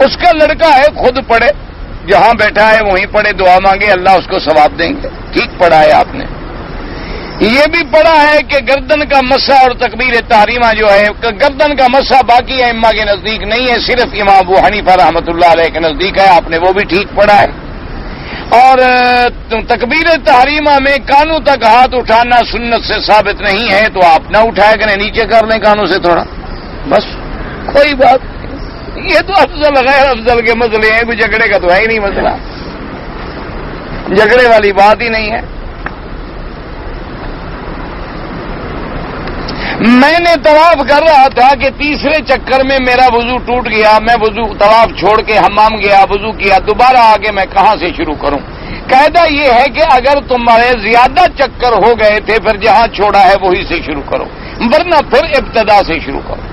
S1: اس کا لڑکا ہے خود پڑھے، جہاں بیٹھا ہے وہیں پڑھے، دعا مانگے، اللہ اس کو ثواب دیں گے. ٹھیک پڑھا ہے آپ نے. یہ بھی پڑھا ہے کہ گردن کا مسح اور تکبیر تحریمہ جو ہے، گردن کا مسح باقی ائمہ کے نزدیک نہیں ہے، صرف امام ابو حنیفہ رحمۃ اللہ علیہ کے نزدیک ہے. آپ نے وہ بھی ٹھیک پڑھا ہے. اور تکبیر تحریمہ میں کانوں تک ہاتھ اٹھانا سنت سے ثابت نہیں ہے، تو آپ نہ اٹھایا کریں، نیچے کر لیں کانوں سے تھوڑا، بس کوئی بات. یہ تو افضل غیر افضل کے مسئلے ہیں، کوئی جھگڑے کا تو ہے ہی نہیں مسئلہ، جھگڑے والی بات ہی نہیں ہے. میں نے طواف کر رہا تھا کہ تیسرے چکر میں میرا وضو ٹوٹ گیا. میں طواف چھوڑ کے حمام گیا، وضو کیا، دوبارہ آگے میں کہاں سے شروع کروں؟ قاعدہ یہ ہے کہ اگر تمہارے زیادہ چکر ہو گئے تھے پھر جہاں چھوڑا ہے وہی سے شروع کرو، ورنہ پھر ابتدا سے شروع کرو.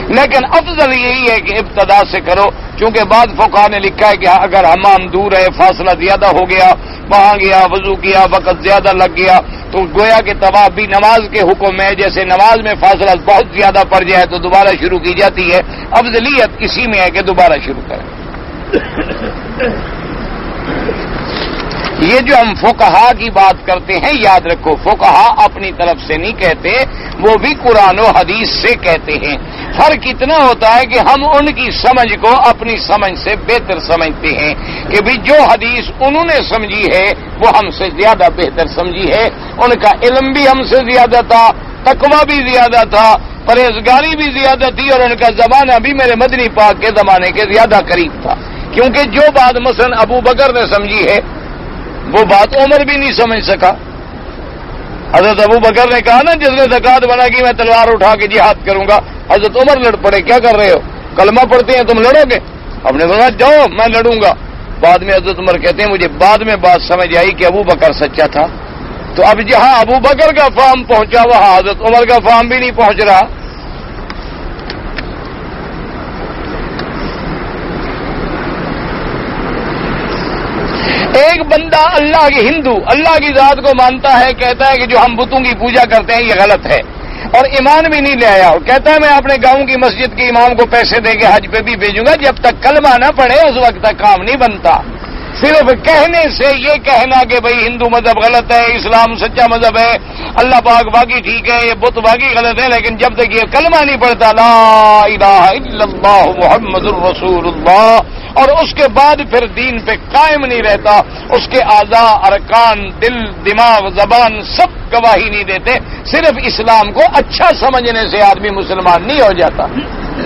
S1: لیکن افضل یہی ہے کہ ابتدا سے کرو، چونکہ بعض فقہاء نے لکھا ہے کہ اگر حمام دور ہے، فاصلہ زیادہ ہو گیا، وہاں گیا، وضو کیا، وقت زیادہ لگ گیا، تو گویا کہ طواف بھی نماز کے حکم ہے. جیسے نماز میں فاصلہ بہت زیادہ پڑ جائے تو دوبارہ شروع کی جاتی ہے. افضلیت اسی میں ہے کہ دوبارہ شروع کریں. یہ جو ہم فقہا کی بات کرتے ہیں، یاد رکھو فقہا اپنی طرف سے نہیں کہتے، وہ بھی قرآن و حدیث سے کہتے ہیں. فرق اتنا ہوتا ہے کہ ہم ان کی سمجھ کو اپنی سمجھ سے بہتر سمجھتے ہیں کہ بھی جو حدیث انہوں نے سمجھی ہے وہ ہم سے زیادہ بہتر سمجھی ہے. ان کا علم بھی ہم سے زیادہ تھا، تقویٰ بھی زیادہ تھا، پرہیزگاری بھی زیادہ تھی، اور ان کا زمانہ بھی میرے مدنی پاک کے زمانے کے زیادہ قریب تھا. کیونکہ جو بات مثلا ابو بکر نے سمجھی ہے وہ بات عمر بھی نہیں سمجھ سکا. حضرت ابو بکر نے کہا نا جس نے زکات بنا کی میں تلوار اٹھا کے جہاد کروں گا، حضرت عمر لڑ پڑے، کیا کر رہے ہو، کلمہ پڑھتے ہیں تم لڑو گے؟ ہم نے کہا جاؤ میں لڑوں گا. بعد میں حضرت عمر کہتے ہیں مجھے بعد میں بات سمجھ آئی کہ ابو بکر سچا تھا. تو اب جہاں ابو بکر کا فہم پہنچا وہاں حضرت عمر کا فہم بھی نہیں پہنچ رہا. ایک بندہ اللہ کی ہندو اللہ کی ذات کو مانتا ہے، کہتا ہے کہ جو ہم بتوں کی پوجا کرتے ہیں یہ غلط ہے. اور ایمان بھی نہیں لے آیا، اور کہتا ہے میں اپنے گاؤں کی مسجد کے امام کو پیسے دے کے حج پہ بھی بھیجوں گا، جب تک کلمہ نہ پڑھے اس وقت تک کام نہیں بنتا۔ صرف کہنے سے یہ کہنا کہ بھئی ہندو مذہب غلط ہے، اسلام سچا مذہب ہے، اللہ پاک باقی ٹھیک ہے، یہ بت باقی غلط ہے، لیکن جب تک یہ کلمہ نہیں پڑھتا لا الہ الا اللہ محمد الرسول اللہ، اور اس کے بعد پھر دین پہ قائم نہیں رہتا، اس کے اعضاء، ارکان، دل، دماغ، زبان سب گواہی نہیں دیتے، صرف اسلام کو اچھا سمجھنے سے آدمی مسلمان نہیں ہو جاتا۔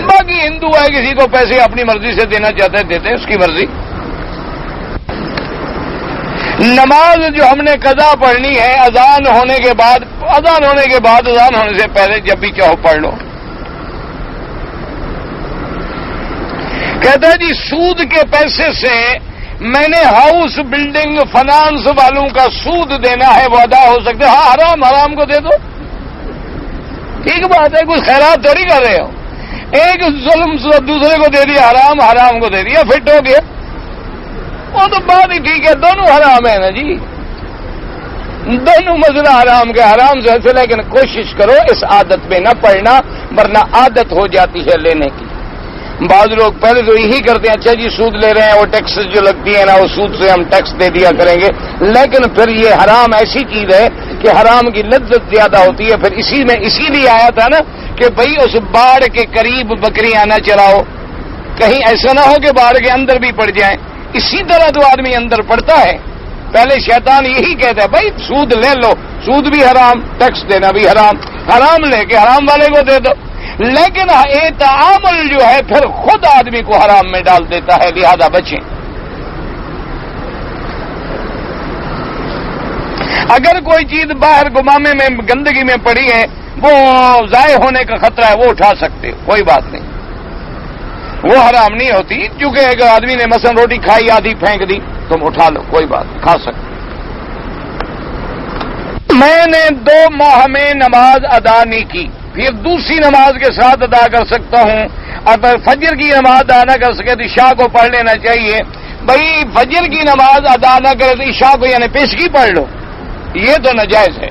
S1: باقی ہندو ہے، کسی کو پیسے اپنی مرضی سے دینا چاہتے ہیں دیتے ہیں، اس کی مرضی۔ نماز جو ہم نے قضا پڑھنی ہے اذان ہونے کے بعد، اذان ہونے کے بعد، اذان ہونے سے پہلے جب بھی چاہو پڑھ لو۔ کہتا ہے جی سود کے پیسے سے میں نے ہاؤس بلڈنگ فنانس والوں کا سود دینا ہے، وہ ادا ہو سکتے؟ ہاں، حرام حرام کو دے دو، ٹھیک بات ہے، کچھ خیرات تھوڑی کر رہے ہو، ایک ظلم دوسرے کو دے دیا، حرام حرام کو دے دیا، فٹ ہو گیا، وہ تو بات ہی ٹھیک ہے، دونوں حرام ہے نا جی، دونوں مسئلہ حرام کے حرام سے ہے، لیکن کوشش کرو اس عادت میں نہ پڑنا، ورنہ عادت ہو جاتی ہے لینے کی۔ بعض لوگ پہلے تو یہی کرتے ہیں، اچھا جی سود لے رہے ہیں، وہ ٹیکس جو لگتی ہے نا، وہ سود سے ہم ٹیکس دے دیا کریں گے، لیکن پھر یہ حرام ایسی چیز ہے کہ حرام کی لذت زیادہ ہوتی ہے۔ پھر اسی لیے آیا تھا نا کہ بھئی اس باڑ کے قریب بکریاں نہ چراؤ، کہیں ایسا نہ ہو کہ باڑ کے اندر بھی پڑ جائیں۔ اسی طرح تو آدمی اندر پڑتا ہے، پہلے شیطان یہی کہتا ہے بھائی سود لے لو، سود بھی حرام، ٹیکس دینا بھی حرام، حرام لے کے حرام والے کو دے دو، لیکن یہ تعامل جو ہے پھر خود آدمی کو حرام میں ڈال دیتا ہے، لہذا بچیں۔ اگر کوئی چیز باہر گمامے میں گندگی میں پڑی ہے، وہ ضائع ہونے کا خطرہ ہے، وہ اٹھا سکتے، کوئی بات نہیں، وہ حرام نہیں ہوتی، کیونکہ اگر آدمی نے مثلا روٹی کھائی آدھی پھینک دی تم اٹھا لو، کوئی بات کھا سکتے۔ میں نے 2 ماہ میں نماز ادا نہیں کی، پھر دوسری نماز کے ساتھ ادا کر سکتا ہوں، اگر فجر کی نماز ادا نہ کر سکے تو عشاء کو پڑھ لینا چاہیے۔ بھائی فجر کی نماز ادا نہ کرے تو عشاء کو یعنی پیشگی پڑھ لو، یہ تو ناجائز ہے۔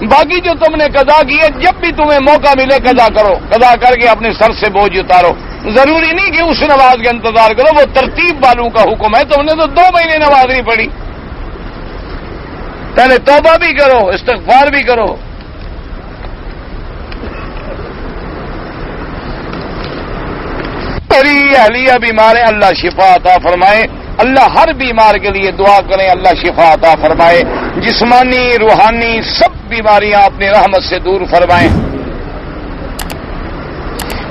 S1: باقی جو تم نے قضا کی ہے، جب بھی تمہیں موقع ملے قضا کرو، قضا کر کے اپنے سر سے بوجھ اتارو، ضروری نہیں کہ اس نماز کا انتظار کرو، وہ ترتیب والوں کا حکم ہے، تم نے تو 2 مہینے نماز نہیں پڑھی، پہلے توبہ بھی کرو، استغفار بھی کرو۔ میری اہلیہ بیمار ہے، اللہ شفا عطا فرمائے، اللہ ہر بیمار کے لیے دعا کریں، اللہ شفا عطا فرمائے، جسمانی روحانی سب بیماریاں اپنی رحمت سے دور فرمائیں۔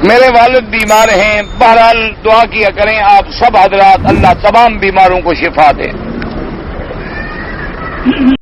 S1: میرے والد بیمار ہیں، بہرحال دعا کیا کریں آپ سب حضرات، اللہ تمام بیماروں کو شفا دے۔